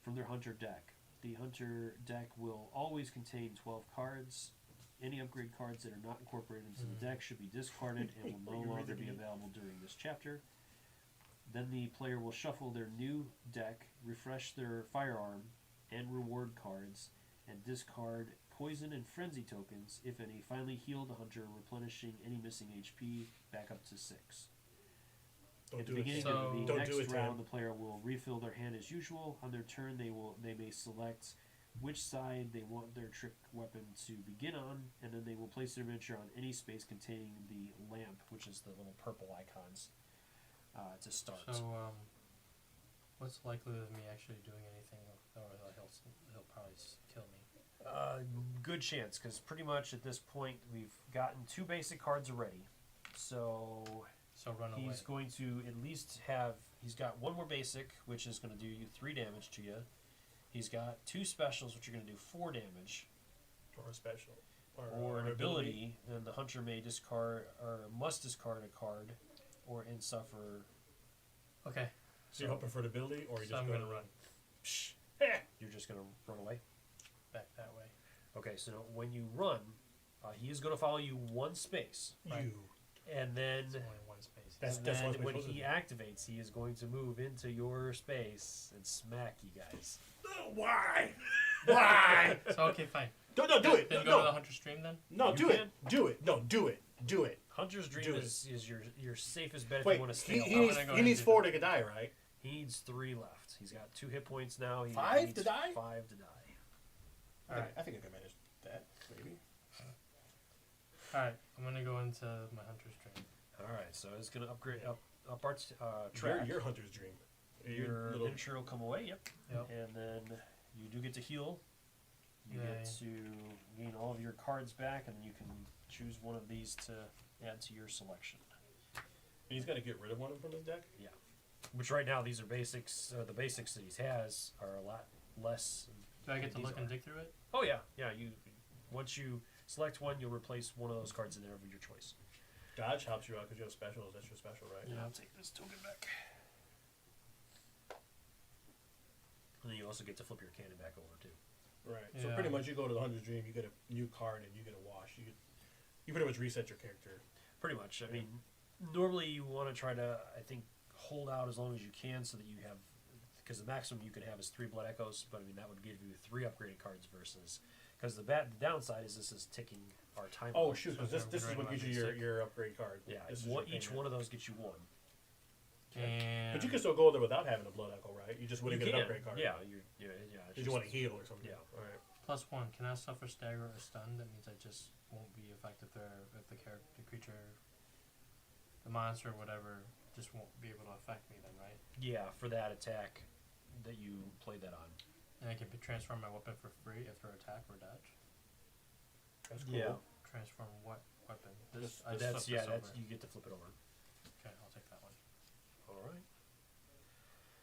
from their hunter deck. The hunter deck will always contain 12 cards. Any upgrade cards that are not incorporated into the deck should be discarded and will no longer be available during this chapter. Then the player will shuffle their new deck, refresh their firearm and reward cards, and discard poison and frenzy tokens, if any. Finally heal the hunter, replenishing any missing HP back up to 6. At the beginning of the next round, the player will refill their hand as usual. On their turn, they may select which side they want their trick weapon to begin on, and then they will place their miniature on any space containing the lamp, which is the little purple icons, to start. So, what's the likelihood of me actually doing anything, or he'll probably kill me? Good chance, because pretty much at this point we've gotten 2 basic cards already. So Run away. he's going to at least he's got 1 more basic, which is going to do you 3 damage to you. He's got 2 specials, which are going to do 4 damage. Or a special. Or an ability, and the hunter may discard, or must discard a card, and suffer. Okay. So you're hoping for an ability, or you're So just I'm going to gonna run? Psh. You're just going to run away? Back that way. Okay, so when you run, he is going to follow you 1 space. Right. You. And then... It's only 1 space. That's And then what when we're supposed he to activates, he is going to move into your space and smack you guys. Why? Why? So, okay, fine. No, do it. Then No, go to the no. Hunter Stream then? No, You do can. it. Do it. No, do it. Do it. Hunter's Dream Do it. is your safest bet if Wait, you want to stay he alive. needs, I'm gonna go he ahead needs and 4 to die, right? He needs 3 left. He's got 2 hit points now. He 5 needs to die? 5 to die. Alright. I think I can manage that, maybe. Alright, I'm gonna go into my Hunter Stream. Alright, so it's going to upgrade up our track. Your hunter's dream. Your little, miniature will come away, yep. Yep. And then you do get to heal. You Yay. get to gain all of your cards back, and then you can choose one of these to add to your selection. and he's got to get rid of one from his deck? Yeah. Which right now, these are basics. The basics that he has are a lot less. Do I get to These look and are. dig through it? Oh yeah, yeah. Once you select one, you'll replace one of those cards in there of your choice. Dodge helps you out because you have specials. That's your special, right? And I'll take this token back. And then you also get to flip your cannon back over too. Right. So Yeah. pretty much you go to the Hunter's Dream, you get a new card, and you get a wash. You pretty much reset your character. Pretty much. I mean, normally you want to try to, I think, hold out as long as you can so that you have, because the maximum you can have is 3 Blood Echoes, but I mean that would give you 3 upgraded cards versus, because the downside is this is ticking our time. Oh bomb. shoot! So Because this they're is what right gives you about your upgrade card. Yeah, This is each your one of those gets you 1. And But you can still go there without having a Blood Echo, right? You just wouldn't You get can, an upgrade card. yeah. it's Did you want to just- heal or something? Yeah. All right. +1, can I suffer stagger or stun? That means I just won't be affected if the creature, the monster, whatever, just won't be able to affect me then, right? Yeah, for that attack that you played that on. And I can transform my weapon for free if they're attack or dodge. That's cool. Yeah. Transform what weapon? This- I just That's flipped this that's over. you get to flip it over. Okay, I'll take that one. All right.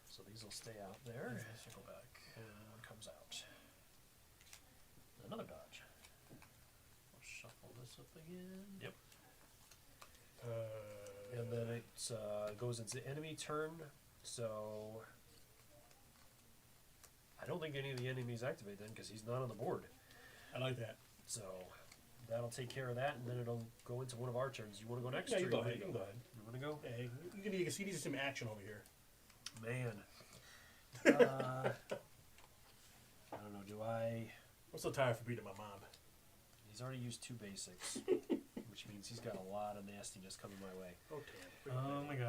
So these will stay out there. And this will go back. And one comes out. Another dodge. I'll shuffle this up again. Yep. Uh, And then it goes into enemy turn. So I don't think any of the enemies activate then because he's not on the board. I like that. So that'll take care of that, and then it'll go into one of our turns. You want to go next? Yeah, or you go wanna ahead. You can go ahead. You want to go? Hey, you can see some action over here. Man. I don't know. Do I? I'm so tired for beating my mom. He's already used 2 basics, which means he's got a lot of nastiness coming my way. Oh, damn. Oh my gosh.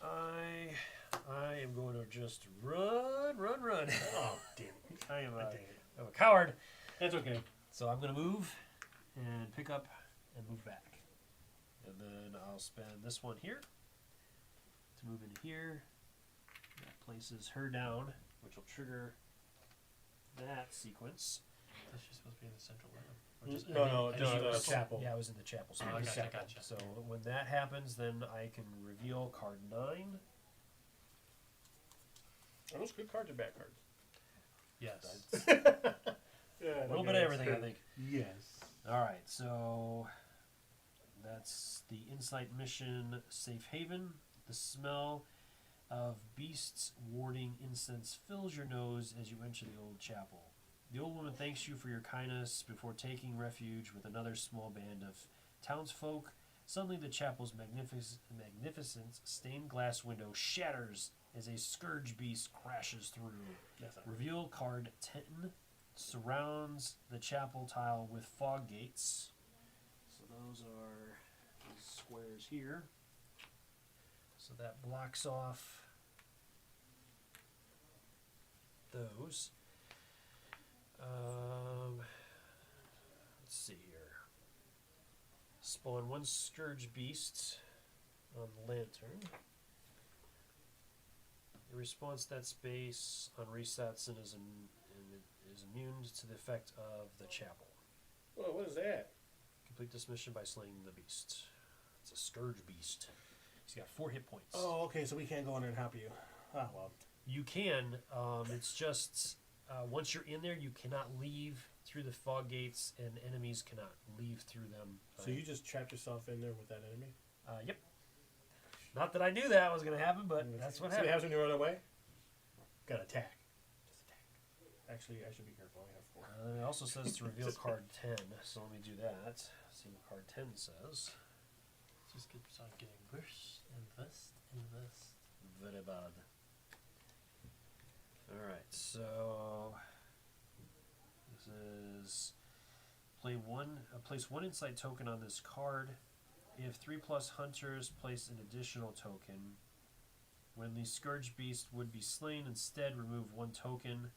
I am going to just run. Oh, damn it. I am Dang a, it. I'm a coward. That's okay. So I'm going to move and pick up and move back. And then I'll spend this one here to move into here. That places her down, which will trigger that sequence. That's just supposed to be in the central lab. No, chapel. Yeah, I was in the chapel. So, Oh, it's gotcha, chapel. gotcha. So when that happens, then I can reveal card 9. Are those good cards or bad cards? Yes. Yeah, A little bit of everything, I think. Yes. All right, so that's the Insight Mission Safe Haven. The smell of beasts warding incense fills your nose as you enter the old chapel. The old woman thanks you for your kindness before taking refuge with another small band of townsfolk. Suddenly, the chapel's magnificent stained glass window shatters as a scourge beast crashes through. That's not Reveal card 10 surrounds the chapel tile with fog gates. So those are these squares here. So that blocks off those. Let's see here. Spawn 1 scourge beast on the lantern. It responds to that space on resets and is immune to the effect of the chapel. Whoa, what is that? Complete this mission by slaying the beast. It's a scourge beast. He's got 4 hit points. Oh, okay, so we can't go in there and help you. Ah, well. You can. It's just once you're in there, you cannot leave through the fog gates, and enemies cannot leave through them. So you just trapped yourself in there with that enemy? Yep. Not that I knew that was going to happen, but that's what See what happened. happens when you run away? Got to attack. Just attack. Actually, I should be careful. I only have 4. It also says to reveal card 10, so let me do that. See what card 10 says. Just keeps on getting worse and worse and worse. Very bad. Alright, so this is place one insight token on this card. If 3+ hunters place an additional token, when the scourge beast would be slain, instead remove 1 token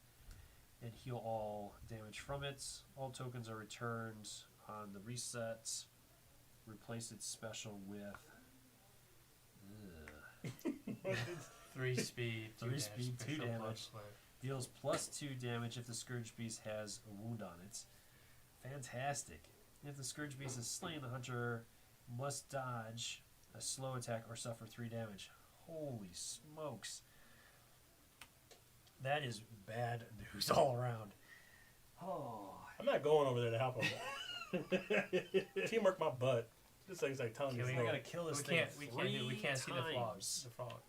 and heal all damage from it. All tokens are returned on the reset. Replace its special with 3 speed, 2 3 damage, speed, 2 special damage. plus life. Deals +2 damage if the Scourge Beast has a wound on it. Fantastic. If the Scourge Beast is slain, the hunter must dodge a slow attack or suffer 3 damage. Holy smokes. That is bad news all around. Oh. I'm not going over there to help him. Teamwork my butt. This thing's like telling me. Can we- I gotta kill this thing We three can't see the times. frogs. The frog.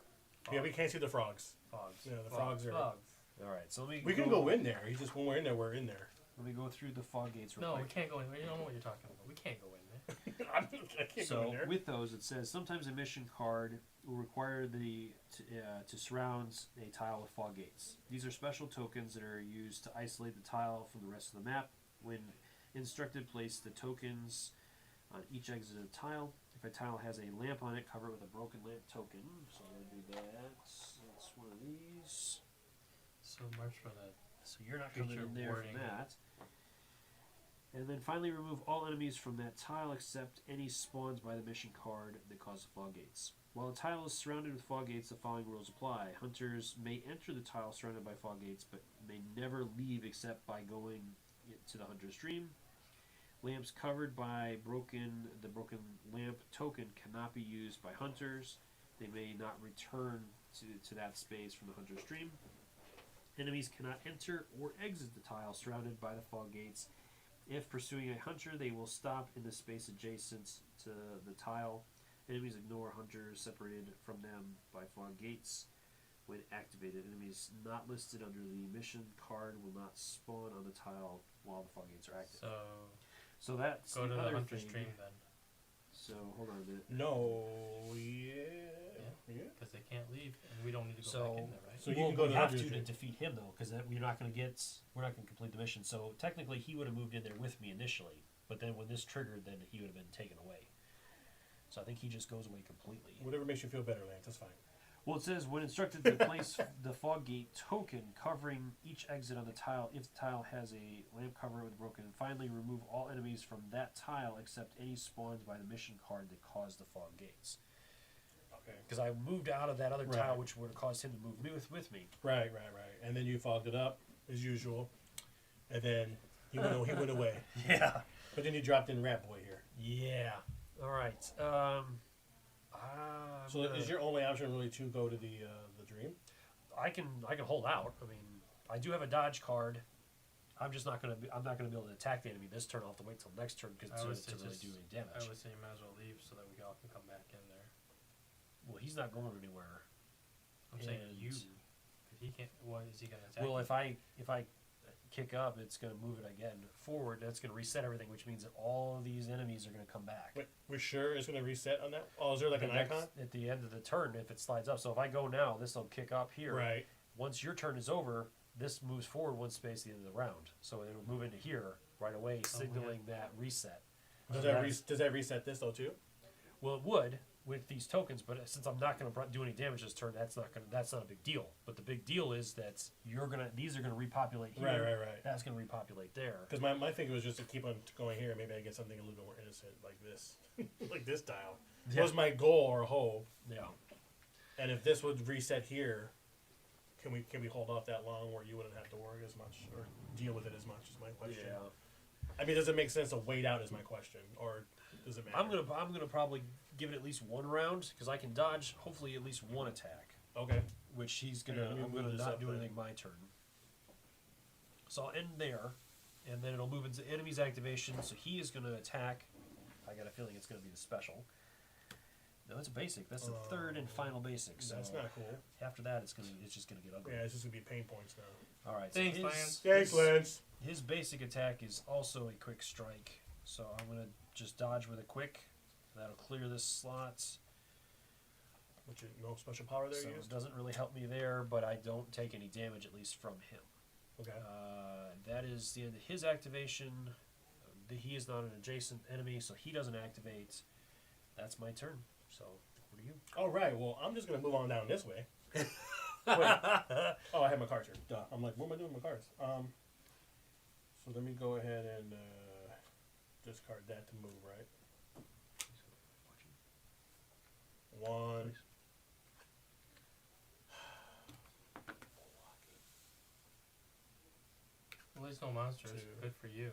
Yeah, we can't see the frogs. Frogs. Yeah, the frogs are. Frogs. Alright, so let me We can go in there. He's just when we're in there, we're in there. Let me go through the fog gates real No, we quick. can't go in. We don't know what you're talking about. We can't go in there. I can't go in So there. with those, it says sometimes a mission card will require to surround a tile with fog gates. These are special tokens that are used to isolate the tile from the rest of the map. When instructed, place the tokens on each exited tile. If a tile has a lamp on it, cover it with a broken lamp token. So I'm gonna do that. That's one of these. So much for that. So you're not coming Future in there wording. for that. And then finally remove all enemies from that tile except any spawns by the mission card that cause the fog gates. While a tile is surrounded with fog gates, the following rules apply. Hunters may enter the tile surrounded by fog gates, but may never leave except by going to the hunter's dream. Lamps covered by the broken lamp token cannot be used by hunters. They may not return to that space from the hunter's dream. Enemies cannot enter or exit the tile surrounded by the fog gates. If pursuing a hunter, they will stop in the space adjacent to the tile. Enemies ignore hunters separated from them by fog gates. When activated, enemies not listed under the mission card will not spawn on the tile while the fog gates are active. So that's go to the other hunter's thing. dream then, So hold on a minute. No, yeah. because they can't leave, and we don't need to go So- back in there, right? So you can go we to have Hunter's to Dream. defeat him though, because we're not going to complete the mission. So technically, he would have moved in there with me initially, but then when this triggered, then he would have been taken away. So I think he just goes away completely. Whatever makes you feel better, Lance. That's fine. Well, it says when instructed to place the fog gate token covering each exit on the tile if the tile has a lamp cover with broken. And finally, remove all enemies from that tile except any spawns by the mission card that cause the fog gates. Okay. Because I moved out of that other Right. tile, which would have caused him to move with me. Right. And then you fogged it up as usual, and then he went away. Yeah. But then you dropped in Rat Boy here. Yeah. All right. So is your only option really to go to the dream? I can hold out. I mean, I do have a dodge card. I'm just not gonna be able to attack the enemy this turn. I'll have to wait till next turn I would to say really just- do any I damage. would say you might as well leave so that we all can come back in there. Well, he's not going anywhere. I'm saying And- you. If he can't, what is he gonna attack? Well, you? if I kick up, it's gonna move it again forward. That's gonna reset everything, which means that all of these enemies are gonna come back. Wait, we're sure it's going to reset on that? Oh, is there like an The next- icon? at the end of the turn if it slides up. So if I go now, this will kick up here. Right. Once your turn is over, this moves forward one space at the end of the round. So it'll move into here right away, signaling that reset. Does So that reset this though too? well, it would with these tokens, but since I'm not going to do any damage this turn, that's not a big deal. But the big deal is that these are going to repopulate here. Right. That's going to repopulate there. Because my thinking was just to keep on going here. Maybe I get something a little bit more innocent like this, like this tile. Yeah. That was my goal or hope. Yeah. And if this would reset here, can we hold off that long where you wouldn't have to worry as much or deal with it as much? Is my question. Yeah. I mean, does it make sense to wait out? Is my question, or does it matter? I'm gonna probably give it at least one round because I can dodge hopefully at least one attack, Okay. which he's Yeah, gonna. let me I'm move gonna this not up do then. anything my turn. So I'll end there, and then it'll move into enemy's activation. So he is gonna attack. I got a feeling it's gonna be the special. No, it's a basic. That's the third and final basic. So That's not cool. after that, it's just gonna get ugly. Yeah, it's just gonna be pain points now. All right. Thanks, so Lance. Thanks, Lance. His basic attack is also a quick strike. So I'm gonna just dodge with a quick. That'll clear this slot. Which is no special power there So used. it doesn't really help me there, but I don't take any damage at least from him. Okay. That is the end of his activation. He is not an adjacent enemy, so he doesn't activate. That's my turn. So what do you? All right. Well, I'm just gonna move on down this way. Wait. Oh, I have my cards here. Duh. I'm like, what am I doing with my cards? So let me go ahead and discard that to move, right? One. Well, there's no monsters. Two. Good for you.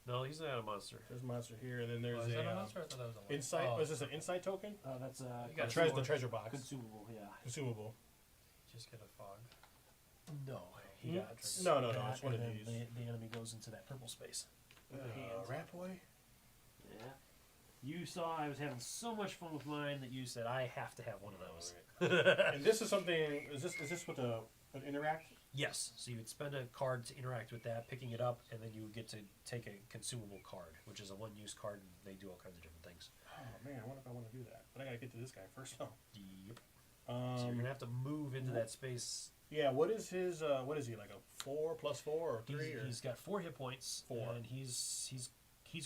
No, he's not a monster. There's a monster here, and then there's Is that a a monster? I thought that was a monster. insight. Oh, Was this an insight token? That's You The got consumable. treasure box. Consumable, yeah. Consumable. just get a fog. No, he Hmm? got No, no, that, it's one and of then these. The enemy goes into that purple space. Rat boy. Yeah. You saw I was having so much fun with mine that you said I have to have one of those. And this is something. Is this with a an interact? Yes. So you would spend a card to interact with that, picking it up, and then you would get to take a consumable card, which is a one-use card, and they do all kinds of different things. Oh man, what if I want to do that? But I gotta get to this guy first. though. Yep. So you're gonna have to move into that space. Yeah. What is his? What is he like? A 4 plus 4 or 3? or? He's got 4 hit points, 4. and he's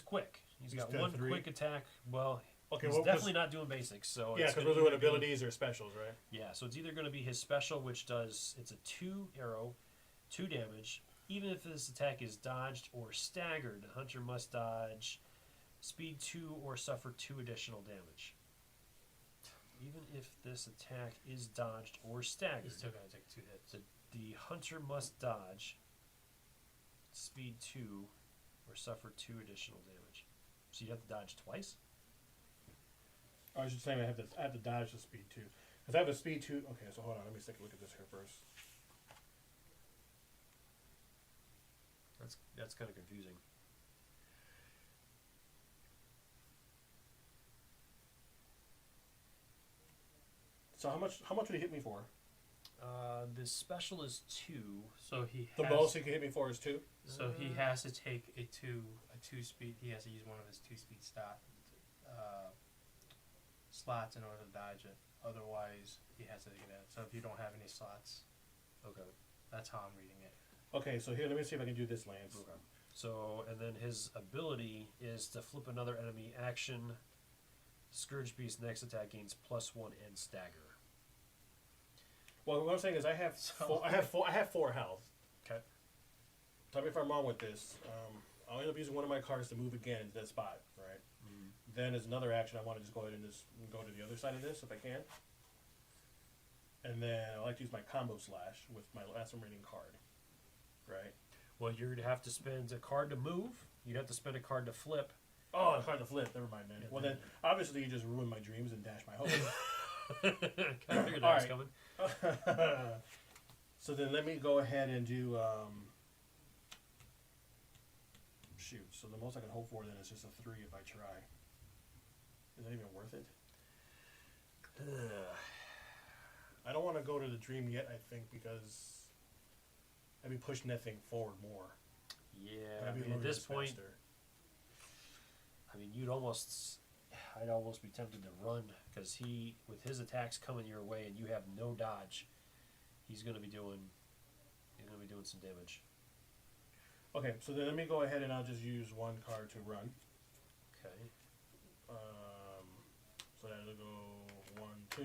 quick. He's got got one 3. quick attack. Well, Okay, he's well, definitely not doing basics. So Yeah, it's because gonna we're doing either be- abilities or specials, right? Yeah, so it's either going to be his special, which does it's a 2 arrow, 2 damage, even if this attack is dodged or staggered, the hunter must dodge speed 2 or suffer 2 additional damage. Even if this attack is dodged or staggered, He's still gonna take 2 hits. the hunter must dodge speed 2 or suffer 2 additional damage. So you have to dodge twice? I should say I have to dodge the speed 2. Because I have a speed 2. Okay, so hold on. Let me take a look at this here first. That's kind of confusing. So how much would he hit me for? The special is 2. So he The has, most he can hit me for is 2? So he has to take a 2 speed. He has to use one of his 2 speed slots in order to dodge it. Otherwise, he has to do that. So if you don't have any slots, Okay. that's how I'm reading it. Okay, so here, let me see if I can do this, Lance. Okay. So, and then his ability is to flip another enemy action. Scourge Beast next attack gains +1 and stagger. Well, what I'm saying is I have I have 4 health. Okay. Tell me if I'm wrong with this. I'll end up using one of my cards to move again into that spot, right? Mm. Then as another action, I want to just go ahead and just go to the other side of this if I can. And then I like to use my combo slash with my last remaining card, right? Well, you'd have to spend a card to move. You'd have to spend a card to flip. Oh, a card to flip. Never mind then. Yeah, Well then- then, obviously you just ruined my dreams and dashed my hopes. Kind of figured that was Alright. coming. So then let me go ahead and do shoot. So the most I can hope for then is just a 3 if I try. Is that even worth it? I don't want to go to the dream yet, I think, because I'd be pushing that thing forward more. Yeah, I I'd be mean, at loading this this point, faster. I mean, I'd almost be tempted to run because with his attacks coming your way and you have no dodge, he's gonna be doing some damage. Okay, so then let me go ahead and I'll just use one card to run. Okay. So that'll go 1, 2,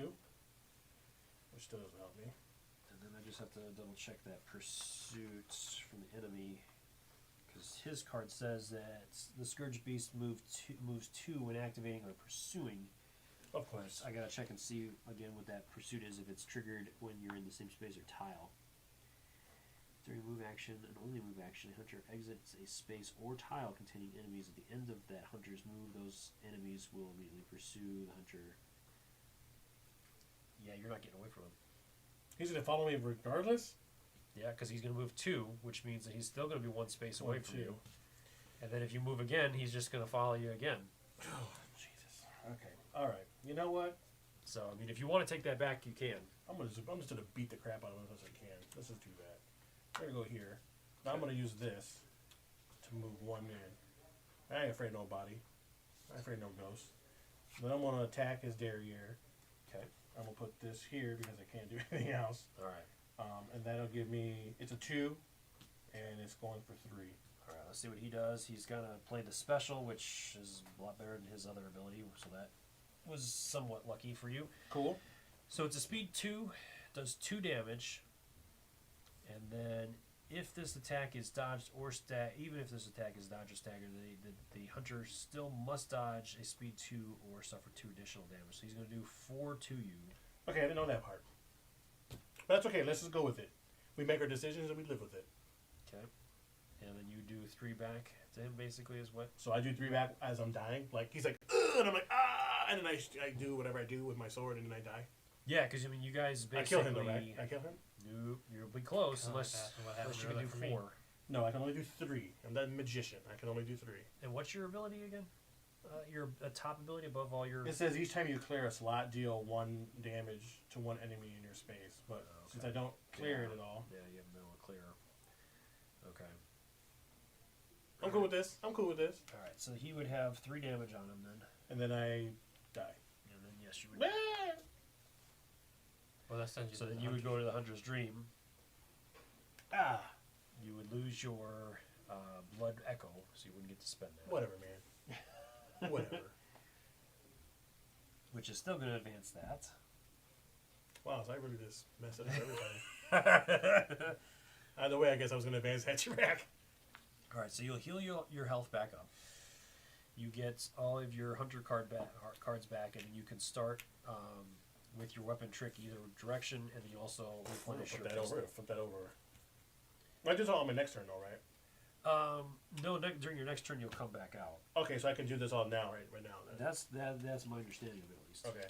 which still doesn't help me. And then I just have to double check that pursuit from the enemy, because his card says that the Scourge Beast moves 2 when activating or pursuing. Of course. I gotta check and see again what that pursuit is, if it's triggered when you're in the same space or tile. During move action and only move action, a hunter exits a space or tile containing enemies. At the end of that hunter's move, those enemies will immediately pursue the hunter. Yeah, you're not getting away from him. He's going to follow me regardless? Yeah, because he's going to move 2, which means that he's still going to be 1 space away 1, from 2. you. And then if you move again, he's just going to follow you again. Oh, Jesus. Okay. All right. You know what? So, I mean, if you want to take that back, you can. I'm just gonna beat the crap out of him as I can. This is too bad. We're gonna go here. Now I'm gonna use this to move 1 in. I ain't afraid of nobody. I ain't afraid of no ghost. Then I'm gonna attack his derriere. Okay. I'm gonna put this here because I can't do anything else. All right. And that'll give me. It's a 2, and it's going for 3. All right, let's see what he does. He's going to play the special, which is a lot better than his other ability, so that was somewhat lucky for you. Cool. So it's a speed 2, does 2 damage, and then if this attack is dodged or even if this attack is dodged or staggered, the hunter still must dodge a speed 2 or suffer 2 additional damage. So he's going to do 4 to you. Okay, I didn't know that part. But that's okay. Let's just go with it. We make our decisions and we live with it. Okay. And then you do 3 back to him, basically, is what? So I do 3 back as I'm dying. Like he's like, ugh, and I'm like, ah, and then I do whatever I do with my sword, and then I die. Yeah, because I mean, you guys I basically. kill him though, right? I kill him. You'll be close Kinda unless like what happened you can earlier do for me. 4. No, I can only do 3. I'm that magician. I can only do 3. And what's your ability again? Your top ability above all your. It says each time you clear a slot, deal 1 damage to 1 enemy in your space. But since I don't clear it at all, Yeah, you have no clear. Okay. I'm cool with this. I'm cool with this. All right, so he would have 3 damage on him then, And then I die. and then yes, you would. Well, that sends you. So to then the you would hunter. go to the hunter's dream. Ah, You would lose your blood echo, so you wouldn't get to spend that. whatever, man. Whatever. Which is still going to advance that. Wow, so I really just mess it up every time. Either way, I guess I was going to advance at your back. All right, so you'll heal your health back up. You get all of your hunter cards back, and you can start with your weapon trick either direction, and then you also replenish your pistol. Flip that over. I do this all on my next turn, though, right? No, during your next turn, you'll come back out. Okay, so I can do this all now, right now. Then. That's my understanding of it, at least. Okay.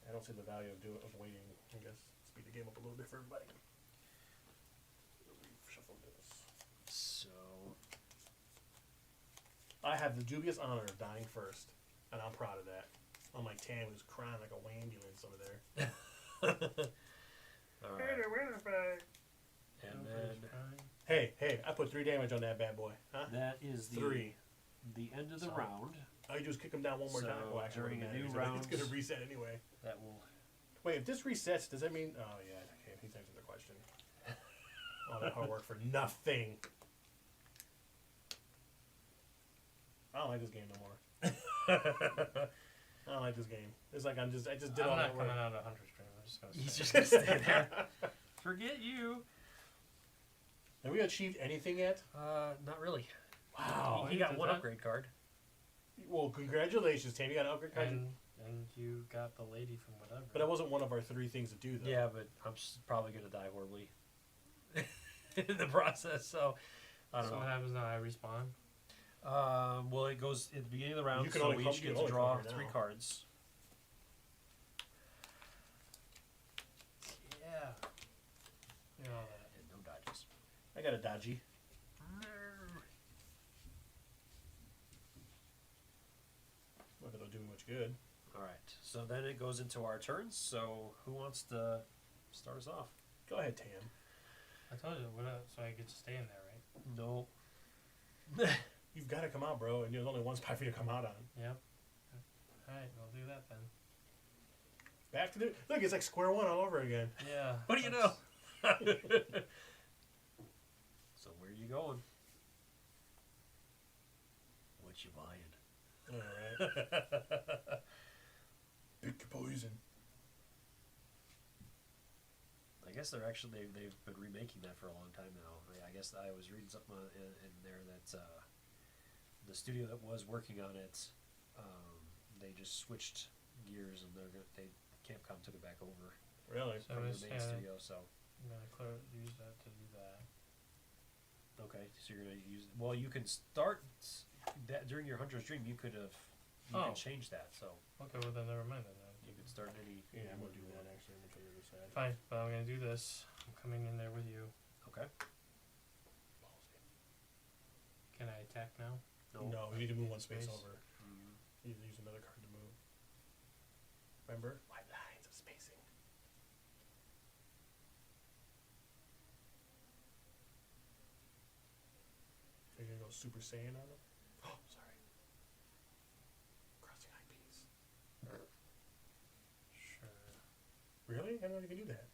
I don't see the value of waiting. I guess speed the game up a little bit for everybody. Shuffle this. So I have the dubious honor of dying first, and I'm proud of that. Unlike Tam, who's crying like a ambulance over there. all right. And then Hey, I put 3 damage on that bad boy. Huh? that is the 3. the end of the So- round. All you do is kick him down one more So, time. Well, actually, during a it doesn't new matter, round- it's going to reset anyway. That will. Wait, if this resets, does that mean... Oh, yeah, okay, he's answered the question. All that hard work for nothing. I don't like this game no more. I don't like this game. It's like I just did all I'm that not work. coming out of Hunter Stream. I'm just gonna. He's Stay. just gonna stay there. Forget you. Have we achieved anything yet? Not really. Wow. He got did one that. upgrade card. Well, congratulations, Tam. You got an upgrade card. And you got the lady from whatever. But that wasn't one of our 3 things to do, though. Yeah, but I'm probably gonna die horribly in the process. So I don't So know. what happens now? I respawn. Well, it goes at the beginning of the round, You can so only we come- each you get can to only draw come here 3 now. cards. Yeah. You know that. And no dodges. I got a dodgy. Not that it'll do me much good. All right. So then it goes into our turns. So who wants to start us off? Go ahead, Tam. I told you. So I get to stay in there, right? No. You've got to come out, bro, and there's only one spot for you to come out on. Yep. All right, we'll do that then. Back to the... Look, it's like square one all over again. Yeah. What do you know? So where are you going? What you buying? Alright. Pick your poison. I guess they've been remaking that for a long time now. I guess I was reading something in there that the studio that was working on it, they just switched gears and Capcom took it back over Really? So from the it's, main studio. So I'm gonna use that to do that. okay, so you're gonna use. Well, you can start that during your Hunter's Dream. You could have. You Oh. can change that. So Okay, well then never mind then. you could start any. Yeah, I'm going to do that, actually. I'm going to tell you this side. Fine, but I'm gonna do this. I'm coming in there with you. Okay. Can I attack now? No, you need to move one space Space. over. Mm, You need to use another card to move. Remember? White lines of spacing. Are you going to go Super Saiyan on them? Oh, sorry. Crossing IPs. Sure. Really? I don't know if you can do that.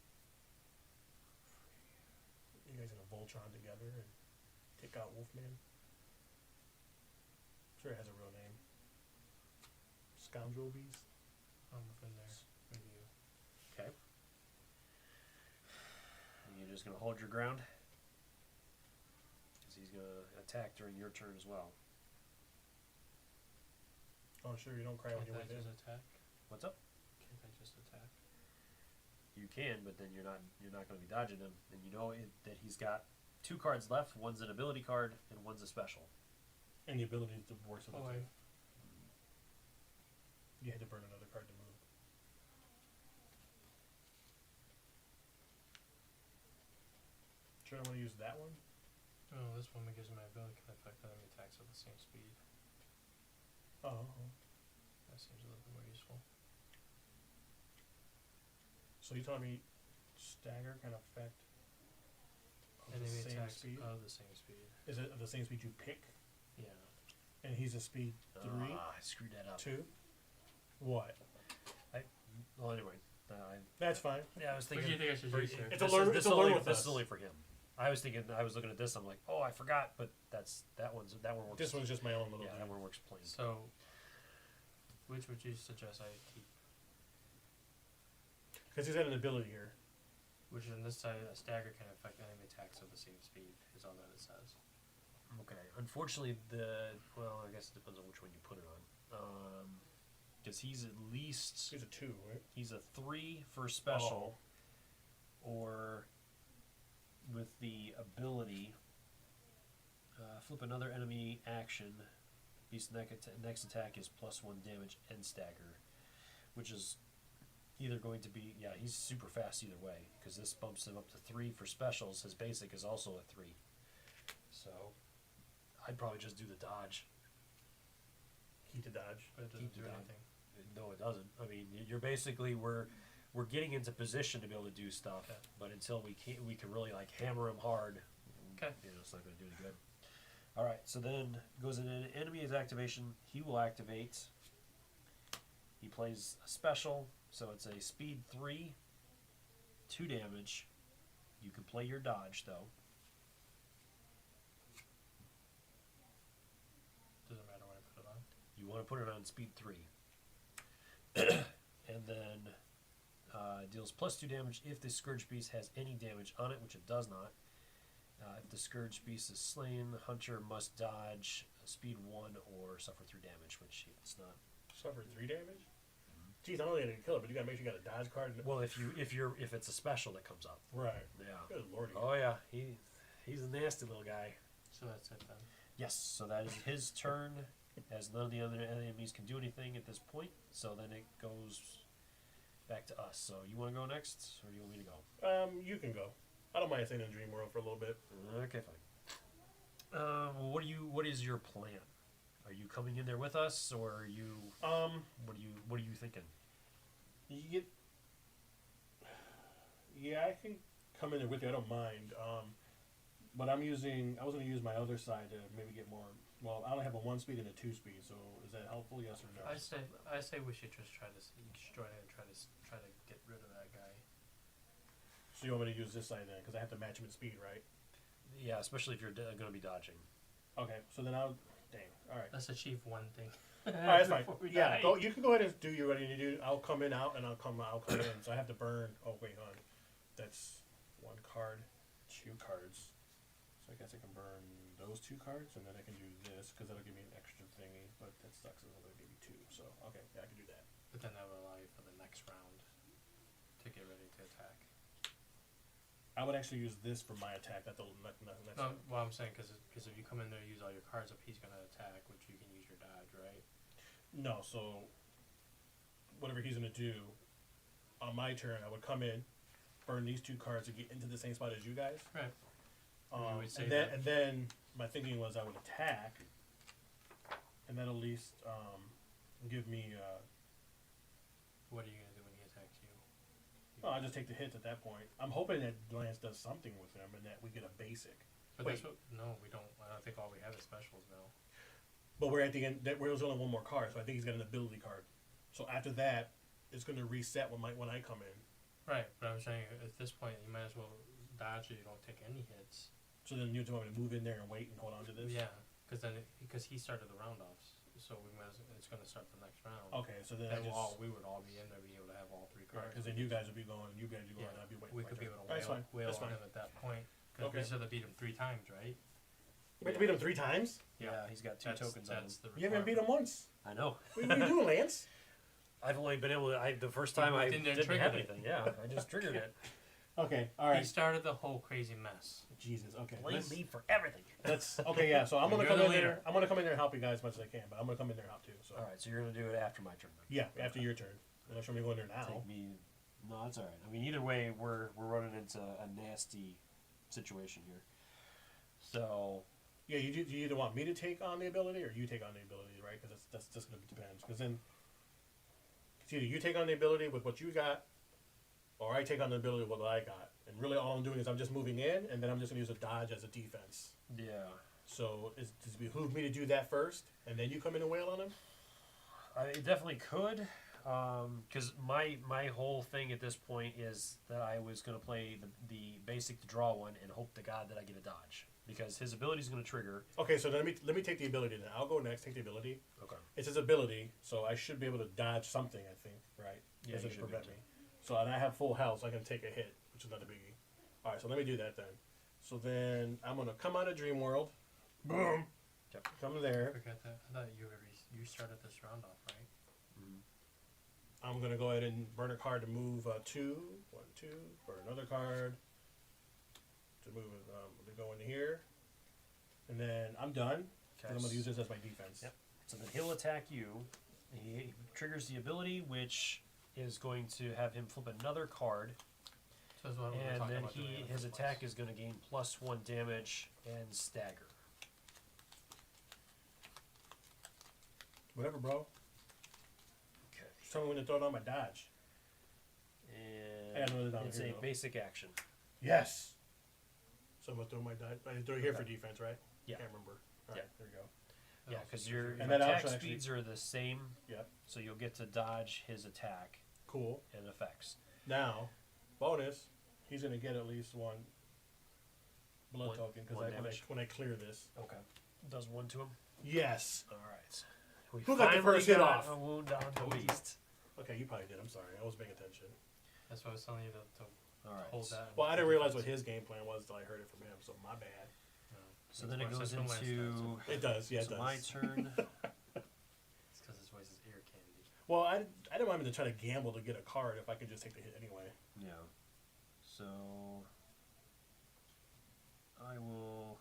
You guys gonna Voltron together and take out Wolfman? Sure, it has a real name. Scoundrel Beast. I'm in there with you. okay. And you're just gonna hold your ground. Because he's gonna attack during your turn as well. Oh, sure, you don't cry when Can't you I win just this. attack? What's up? Can't I just attack? You can, but then you're not going to be dodging him, and you know that he's got 2 cards left. One's an ability card, and one's a special. And the ability to work with Oh, it. wait. You had to burn another card to move. Sure, I want to use that one? Oh, this one gives my ability can affect enemy attacks at the same speed. Oh. That seems a little bit more useful. So you telling me stagger can affect of the Enemy same attacks speed? of the same speed. Is it of the same speed you pick? Yeah. And he's a speed 3, I screwed that up. 2? What? Well, anyway, That's fine. yeah, I was What thinking. do you think I should for- use here? It's a this learn- is- this it's a is learn only- with This us. is only for him. I was looking at this. I'm like, oh, I forgot, but that one works. This one's just my own little yeah, thing. that one works plain. So, which would you suggest I keep? Because he's got an ability here. Which in this side, a stagger can affect enemy attacks of the same speed. Is all that it says. Okay. Unfortunately, well, I guess it depends on which one you put it on. Because he's at least He's a 2, right? he's a 3 for special, or with the ability, flip another enemy action. Beast's next attack is +1 damage and stagger, which is either going to be he's super fast either way because this bumps him up to 3 for specials. His basic is also a 3, so I'd probably just do the dodge. Heat to dodge. But it doesn't Keep do it on. anything. No, it doesn't. I mean, you're basically we're getting into position to be able to do stuff, Okay. but until we can really like hammer him hard, Okay. it's not going to do any good. All right, so then goes in an enemy's activation. He will activate. He plays a special, so it's a speed 3, 2 damage. You can play your dodge though. Doesn't matter when I put it on. You want to put it on speed 3. And then deals +2 damage if the Scourge Beast has any damage on it, which it does not. If the Scourge Beast is slain, the Hunter must dodge speed 1 or suffer 3 damage, which it's not. Suffer 3 damage? Geez, I don't think I can kill it, but you gotta make sure you got a dodge card. Well, if it's a special that comes up. Right. Yeah. Good lordy. Oh yeah, he's a nasty little guy. So that's it then. Yes, so that is his turn, as none of the other enemies can do anything at this point. So then it goes back to us. So you want to go next, or do you want me to go? You can go. I don't mind staying in Dream World for a little bit. Okay, fine. Well, what is your plan? Are you coming in there with us, or are you? What are you thinking? You get. Yeah, I can come in there with you. I don't mind. But I was going to use my other side to maybe get more. Well, I only have a 1 speed and a 2 speed, so is that helpful? Yes or no? I say we should just try to join in and try to get rid of that guy. So you want me to use this side then? Because I have to match him in speed, right? Yeah, especially if you're going to be dodging. Okay, so then I'll. Dang. All right. Let's achieve one thing. All right, that's fine. Before we Yeah, die. go. You can go ahead and do what you need to do. I'll come in out, and I'll come in. So I have to burn. Oh wait, hon. That's 1 card, 2 cards. So I guess I can burn those 2 cards, and then I can do this because that'll give me an extra thingy. But that sucks. It'll only give me 2. So okay, yeah, I can do that. But then that will allow you for the next round to get ready to attack. I would actually use this for my attack. Not the next. No, well, I'm saying because if you come in there and use all your cards up, he's gonna attack, which you can use your dodge, right? No, so whatever he's gonna do on my turn, I would come in, burn these 2 cards to get into the same spot as you guys. Right. You would say and then my thinking was I would attack, and that'll at least give me. What are you gonna do when he attacks you? Oh, I just take the hits at that point. I'm hoping that Lance does something with him, and that we get a basic. But Wait. that's what. No, we don't. I don't think all we have is specials now. But we're at the end. There's only 1 more card, so I think he's got an ability card. So after that, it's going to reset when I come in. Right, but I'm saying at this point you might as well dodge so you don't take any hits. So then you want me to move in there and wait and hold on to this? Yeah, because he started the round offs, so we might as it's going to start the next round. Okay, so then Then we I would all be in there, be able to have all 3 cards. because then you guys would be going, and you guys would be going, Yeah, and I'd be waiting. we for my could be turn. able to That's fine. wail That's on fine. him at that point. Because Okay. we said to beat him 3 times, right? We have to beat him 3 times. Yeah, he's got 2 tokens on him. That's the You haven't beat him once. I know. What are you doing, Lance? I've only been able to. The first time I didn't didn't trigger have it. anything. Yeah, I just triggered it. Okay, all He right. started the whole crazy mess. Jesus. Okay. Blame let's- me for everything. That's okay. Yeah. So I'm gonna You're come the in there. leader. I'm gonna come in there and help you guys as much as I can. But I'm gonna come in there and help too. So All right, so you're gonna do it after my turn. Then. yeah, after your turn. Unless you want me to go in there now. Take me. No, that's all right. I mean, either way, we're running into a nasty situation here. So Yeah, you either want me to take on the ability or you take on the ability, right? Because that's just gonna depend. Because then it's either you take on the ability with what you got, or I take on the ability with what I got. And really, all I'm doing is I'm just moving in, and then I'm just gonna use a dodge as a defense. yeah, So does it behoove me to do that first, and then you come in and wail on him? I definitely could. Because my whole thing at this point is that I was gonna play the basic to draw one and hope to God that I get a dodge because his ability is gonna trigger. Okay, so then let me take the ability then. I'll go next. Take the ability. Okay. It's his ability, so I should be able to dodge something. I think, right? Yeah, Doesn't you should be prevent able me. So and I have full health, so I can take a hit. which is not a biggie. All right, so let me do that then. So then I'm gonna come out of Dream World. Boom. Yep. Come I there. forgot that. I thought you started this round off, right? I'm gonna go ahead and burn a card to move 2. 1, 2. Burn another card to move it. To go into here, and then I'm done. Okay. I'm gonna use this as my defense. Yep. So then he'll attack you. He triggers the ability, which is going to have him flip another card, So that's what we were and talking then about doing in the his first attack place. is going to gain +1 damage and stagger. Whatever, bro. Okay. Just tell me when to throw it on my dodge. I got another down It's here, a though. basic action. Yes. So I'm gonna throw my dodge. I throw it here for defense, right? Yeah. Can't remember. All Yeah. right, there you go. Yeah, because your And then attack also actually- speeds are the same, Yep. so you'll get to dodge his attack Cool. and effects. Now, bonus. He's gonna get at least 1 blood One- token because one when damage. I clear this. Okay. Does 1 to him. Yes. All right. We Who got the finally first hit got off? a wound on the beast. Okay, you probably did. I'm sorry. I was paying attention. That's what I was telling you to All right. hold that. Well, I didn't realize what his game plan was until I heard it from him. So my bad. So then it goes into. It does. Yeah, it So does. my turn. It's because his voice is ear candy. Well, I didn't want him to try to gamble to get a card if I could just take the hit anyway. Yeah. So I will.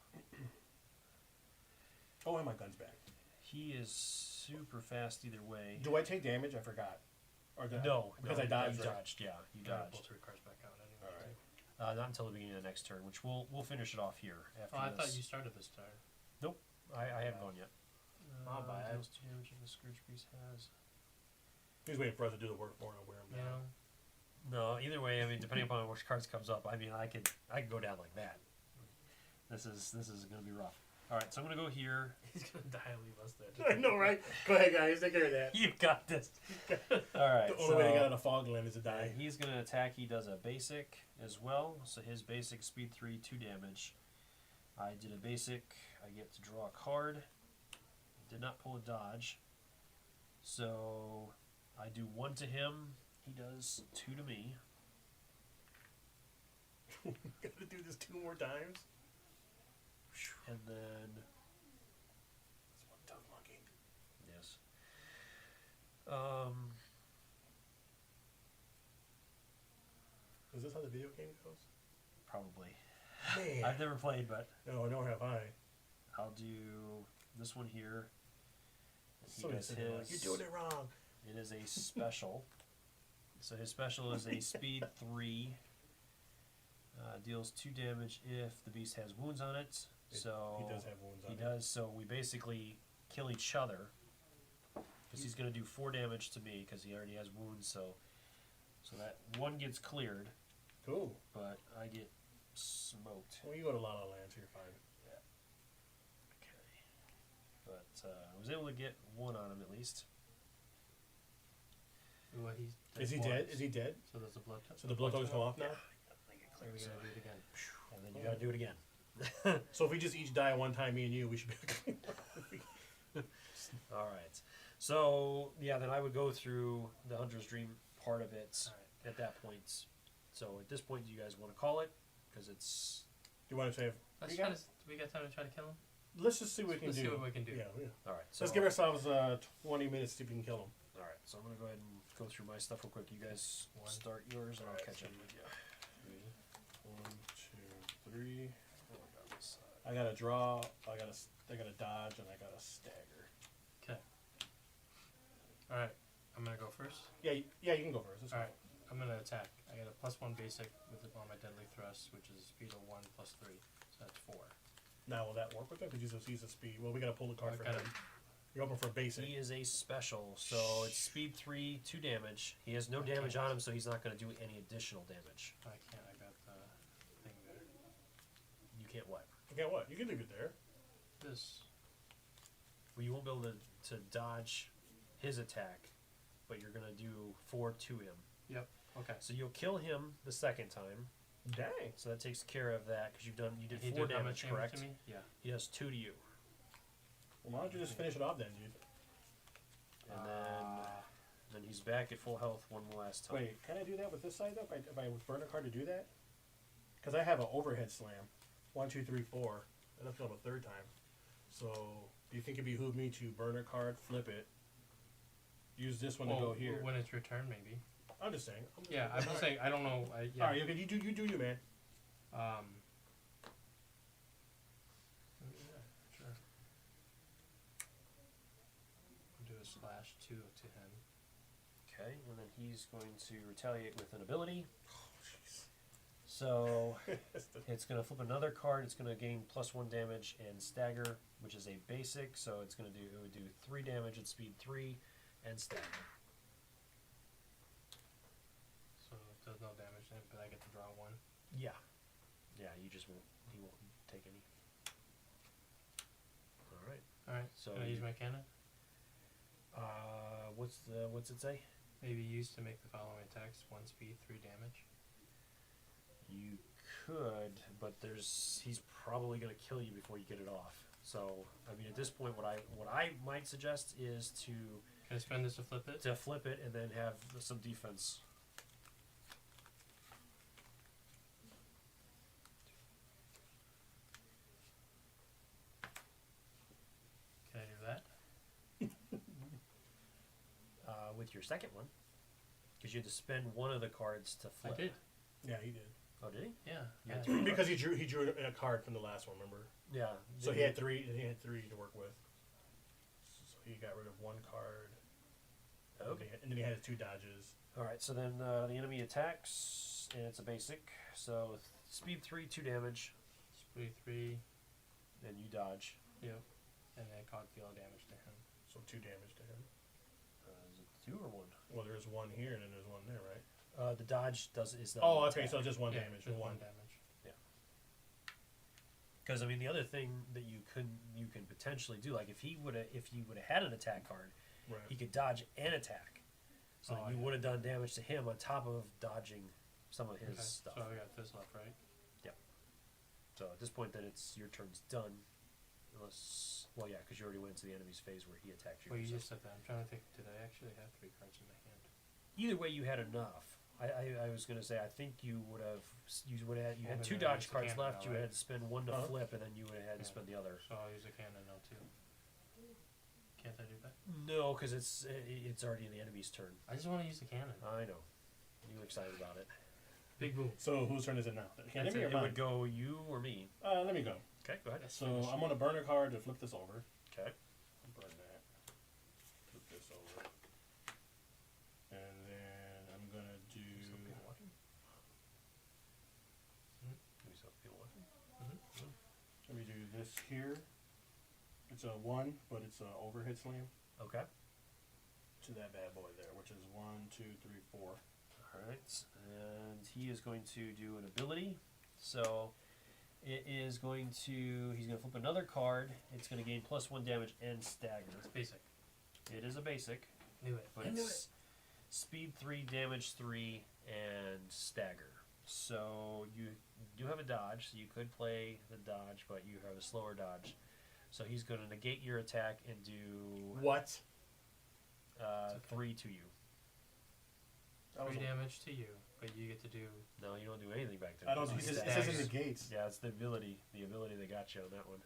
Oh, and my gun's back. He is super fast either way. Do I take damage? I forgot. Or did No, because no, I dodged. You right? dodged. Yeah, you You gotta dodged. pull 3 cards back out anyway. All right. too. Not until the beginning of the next turn, which we'll finish it off here after Oh, I this. thought you started this turn. I haven't gone yet. My bad. Deals 2 damage and the Scourge Beast has. He's waiting for us to do the work for him and wear him You down. know, No, either way, I mean, depending upon which cards comes up, I mean, I could go down like that. This is going to be rough. All right, so I'm going to go here. he's gonna die and leave us there. I know, right? Go ahead, guys. Take care of that. You got this. All right. The only way to get out of Fogland is to die. He's going to attack. He does a basic as well. So his basic speed 3, 2 damage. I did a basic. I get to draw a card. Did not pull a dodge. So I do 1 to him. He does 2 to me. Gotta do this 2 more times. And then, That's one tough monkey. yes. Is this how the video game goes? Probably. Man. I've never played, but No, nor have I. I'll do this one here. And he Somebody does said, his. like, you're doing it wrong. It is a special. So his special is a speed 3. Deals 2 damage if the beast has wounds on it. So He does have wounds on he him. does. So we basically kill each other because he's going to do 4 damage to me because he already has wounds. So that 1 gets cleared, Cool. but I get smoked. Well, you go to La La Land, so you're fine. Okay. But I was able to get 1 on him at least. Well, Is he dead? Is he dead? So there's a blood test. So the blood tokens come off now? So we gotta do it again. And then you got to do it again. So if we just each die one time, me and you, we should be All right. So yeah, then I would go through the Hunter's Dream part of it Alright. at that point. So at this point, do you guys want to call it? Because it's Do you want to say? Let's We try got- to. We got time to try to kill him. Let's just see what we can Let's do. see what we can do. Yeah, yeah. all right. So Let's give ourselves 20 minutes to see if we can kill him. All right. So I'm gonna go ahead and go through my stuff real quick. You guys One. start yours, and I'll Alright, catch up with you. 1, 2, 3. Oh, I got this, I got to draw. I got to dodge, and I got to stagger. Okay. All right. I'm gonna go first. Yeah, you can go first. That's All fine. right. I'm gonna attack. I got a +1 basic with it on my deadly thrust, which is speed of 1 + 3, so that's 4. Now will that work with him? Because he's a speed. Well, we got to pull the card I for gotta- him. You're open for basic. He is a special, so it's speed 3, 2 damage. He has no damage on him, so he's not going to do any additional damage. I can't. I got the thing there. You can't what? Okay, what? You can leave it there. This. Well, you won't be able to dodge his attack, but you're going to do 4 to him. Yep. Okay. So you'll kill him the second time. Dang. So that takes care of that because you did He 4 did how much damage, correct? to me? Yeah. He does 2 to you, Well, why don't you just finish it off then, dude? and then he's back at full health one last time. Wait, can I do that with this side though? If I burn a card to do that? because I have an overhead slam. 1, 2, 3, 4. And I've got a third time. So, do you think it'd behoove me to burn a card, flip it, use this one to go here? When it's your turn, maybe. I'm just saying. Yeah, I'm just saying. I don't know. Yeah. All right, okay, you do you, man. Yeah, sure. Do a /2 to him. Okay, and then he's going to retaliate with an ability. Oh, jeez. So it's going to flip another card. It's going to gain +1 damage and stagger, which is a basic. So it would do 3 damage at speed 3 and stagger. So it does no damage to him, but I get to draw 1. Yeah. Yeah, he won't take any. Alright. Alright, So can I use my cannon? What's it say? Maybe used to make the following attacks 1 speed, 3 damage. You could, but he's probably going to kill you before you get it off. So, I mean, at this point, what I might suggest is Can I spend this to flip it? to flip it and then have some defense. Can I do that? With your second one, because you had to spend one of the cards to flip. I did. Yeah, he did. Oh, did he? Yeah. Yeah. yeah. Because he drew a card from the last one, remember? Yeah. So he had three to work with. So he got rid of 1 card. Okay. And then he had his 2 dodges. All right. So then the enemy attacks, and it's a basic. So speed 3, 2 damage, Speed 3. and you dodge. Yep. And then cog deal damage to him. So 2 damage to him. Is it 2 or 1? Well, there's 1 here and then there's 1 there, right? The dodge is the. Oh, okay, so just 1 yeah, damage. just 1. 1 damage. Because I mean, the other thing that you can potentially do, like if you would have had an attack card, Right. he could dodge and attack. So Oh, you yeah. would have done damage to him on top of dodging some of his Okay, stuff. So I got this left, right? So at this point, then your turn's done. Unless, well, yeah, because you already went into the enemy's phase where he attacked you. Well, you so- just said that. I'm trying to think. Did I actually have 3 cards in my hand? Either way, you had enough. I was gonna say I think you would have you had Well, 2 then I dodge used the cards cannon left. now, You right? had to spend 1 to Uh-huh. flip, and then you would have had to Yeah. spend the other. So I'll use a cannon now too. Can't I do that? No, because it's already in the enemy's turn. I just want to use the cannon. I know. You excited about it? Big boom. So whose turn is it now? It Enemy or would mine? go you or me. Let me go. Okay, go ahead. Let's So finish. I'm going to burn a card to flip this over. Okay. Burn that. Flip this over. And then I'm going to do... Let me do this here. It's a 1, but it's a overhead slam Okay. to that bad boy there, which is 1, 2, 3, 4. All right, and he is going to do an ability. So it is going to. He's going to flip another card. It's going to gain +1 damage and stagger. It's basic. It is a basic, Knew it. but it's speed 3, damage 3, and stagger. So you do have a dodge, so you could play the dodge, but you have a slower dodge. So he's going to negate your attack and do What? 3 to you. That was 3 a- damage to you, but you get to do. No, you don't do anything back there. I don't. It It's says, the it says in stagger. the gates. Yeah, it's the ability that got you on that one.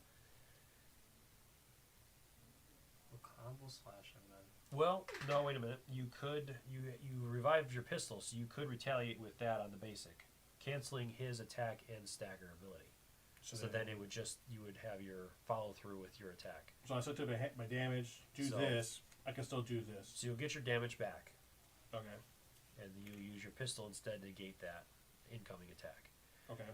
We'll combo slash him then. Well, no, wait a minute. You revived your pistol, so you could retaliate with that on the basic, canceling his attack and stagger ability. So then it would you would have your follow through with your attack. So I still took my damage. Do So- this. I can still do this. So you'll get your damage back, Okay. and you use your pistol instead to negate that incoming attack. Okay.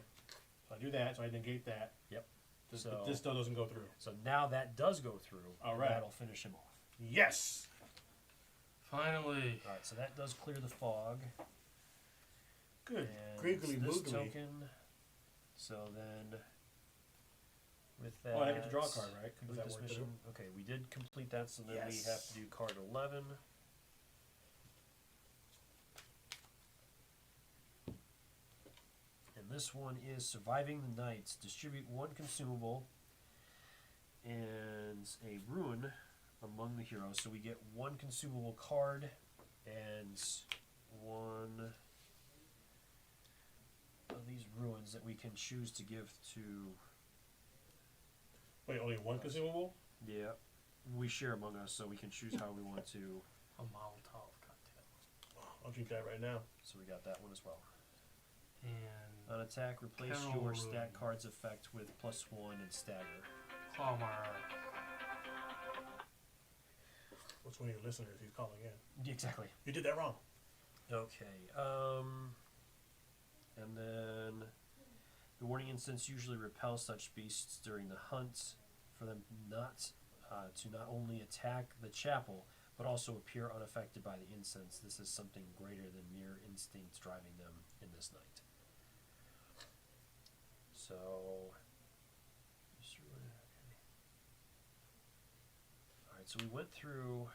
So I do that. So I negate that. Yep. This, So- but this still doesn't go through. So now that does go through. All and right. That'll finish him off. Yes. Finally. All right. So that does clear the fog. Good. And Crinkly this moogly. token. So then, with that, Oh, I get to draw a card, right? Does complete that this work mission. too? Okay, we did complete that, so then we have Yes. to do card 11. And this one is Surviving the Night. Distribute 1 consumable and a rune among the heroes. So we get 1 consumable card and 1 of these ruins that we can choose to give to. Wait, only one consumable? Yeah, we share among us, so we can choose how we want to. A Molotov cocktail. I'll drink that right now. So we got that one as well. And On attack, replace Carol your Ruin. stat card's effect with +1 and stagger. Clawmar. What's one of your listeners? He's calling in. Exactly. You did that wrong. Okay. And then the warning instance usually repels such beasts during the hunt for them not to not only attack the chapel but also appear unaffected by the incense. This is something greater than mere instincts driving them in this night. So, alright, so we went through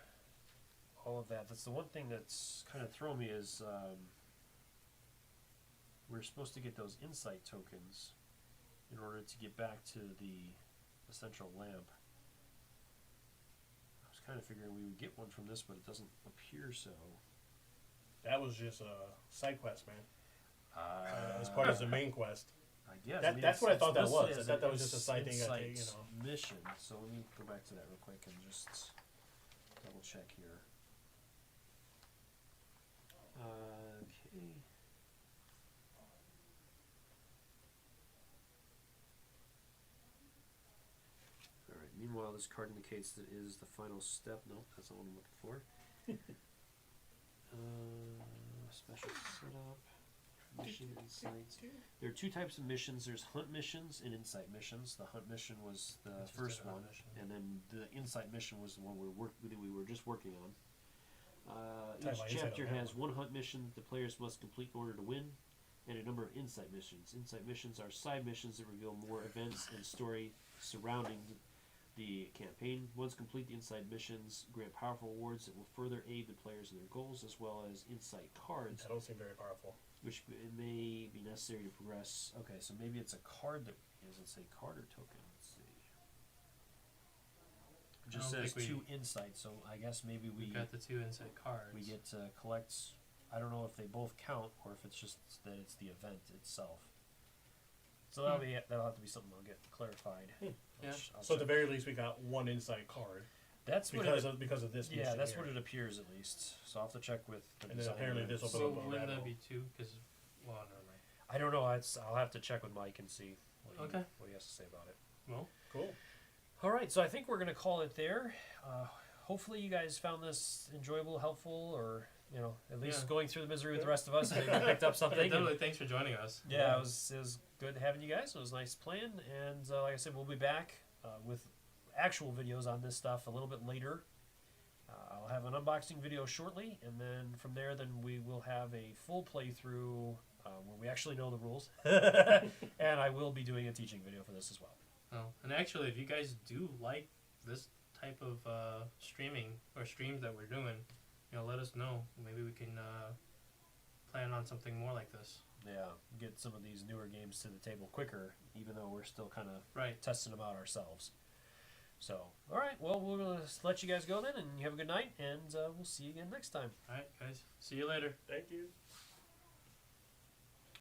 all of that. That's the one thing that's kind of thrown me is we're supposed to get those insight tokens in order to get back to the central lamp. I was kind of figuring we would get one from this, but it doesn't appear so. That was just a side quest, man. As part of the main quest. I guess. That- that's what I thought that listed was. I as thought an that was just a side thing I think, insight mission. So let me go back to that real quick and just double check here. Okay. Alright, meanwhile this card indicates that it is the final step. Nope, that's not what I'm looking for. Special setup. Mission insights. There are two types of missions. There's hunt missions and insight missions. The hunt mission was the Just first did a hunt one, mission. and then the insight mission was the one that we were just working on. Type Each my insight chapter on that has one hunt mission that the players must complete in order to win, and a number of insight missions. Insight missions are side missions that reveal more events and story surrounding the campaign. Once complete, the insight missions grant powerful rewards that will further aid the players in their goals, as well as insight cards, That don't seem very powerful. which may be necessary to progress. Okay, so maybe it's a card that doesn't say card or token. Let's see. It just I don't says think two insights, so I guess maybe we got the two insight cards. we get to collect. I don't know if they both count or if it's just that it's the event itself. So that'll have to be something I'll get clarified. Yeah. I'll So at the check. very least, we got one insight card That's what because it, of this. yeah, mission that's here. what it appears at least. So I'll have to check with the And then designer apparently and this will see. So Open up a wouldn't rabbit that be hole. two? Because well, never mind. I don't know. I'll have to check with Mike and see what he has to say about it. Well, Cool. All right, so I think we're going to call it there. Hopefully you guys found this enjoyable, helpful, or at least Yeah. going through the misery with the rest of us. Maybe you picked up something. definitely. Thanks for joining us. Yeah, it was good having you guys. It was nice playing, and like I said, we'll be back with actual videos on this stuff a little bit later. I'll have an unboxing video shortly, and then from there, we will have a full playthrough where we actually know the rules, and I will be doing a teaching video for this as well. Oh, and actually, if you guys do like this type of streaming or streams that we're doing, let us know. Maybe we can plan on something more like this. Yeah, get some of these newer games to the table quicker, even though we're still kind of Right. testing them out ourselves. So, all right, well, we'll let you guys go then, and you have a good night, and we'll see you again next time. All right, guys. See you later. Thank you.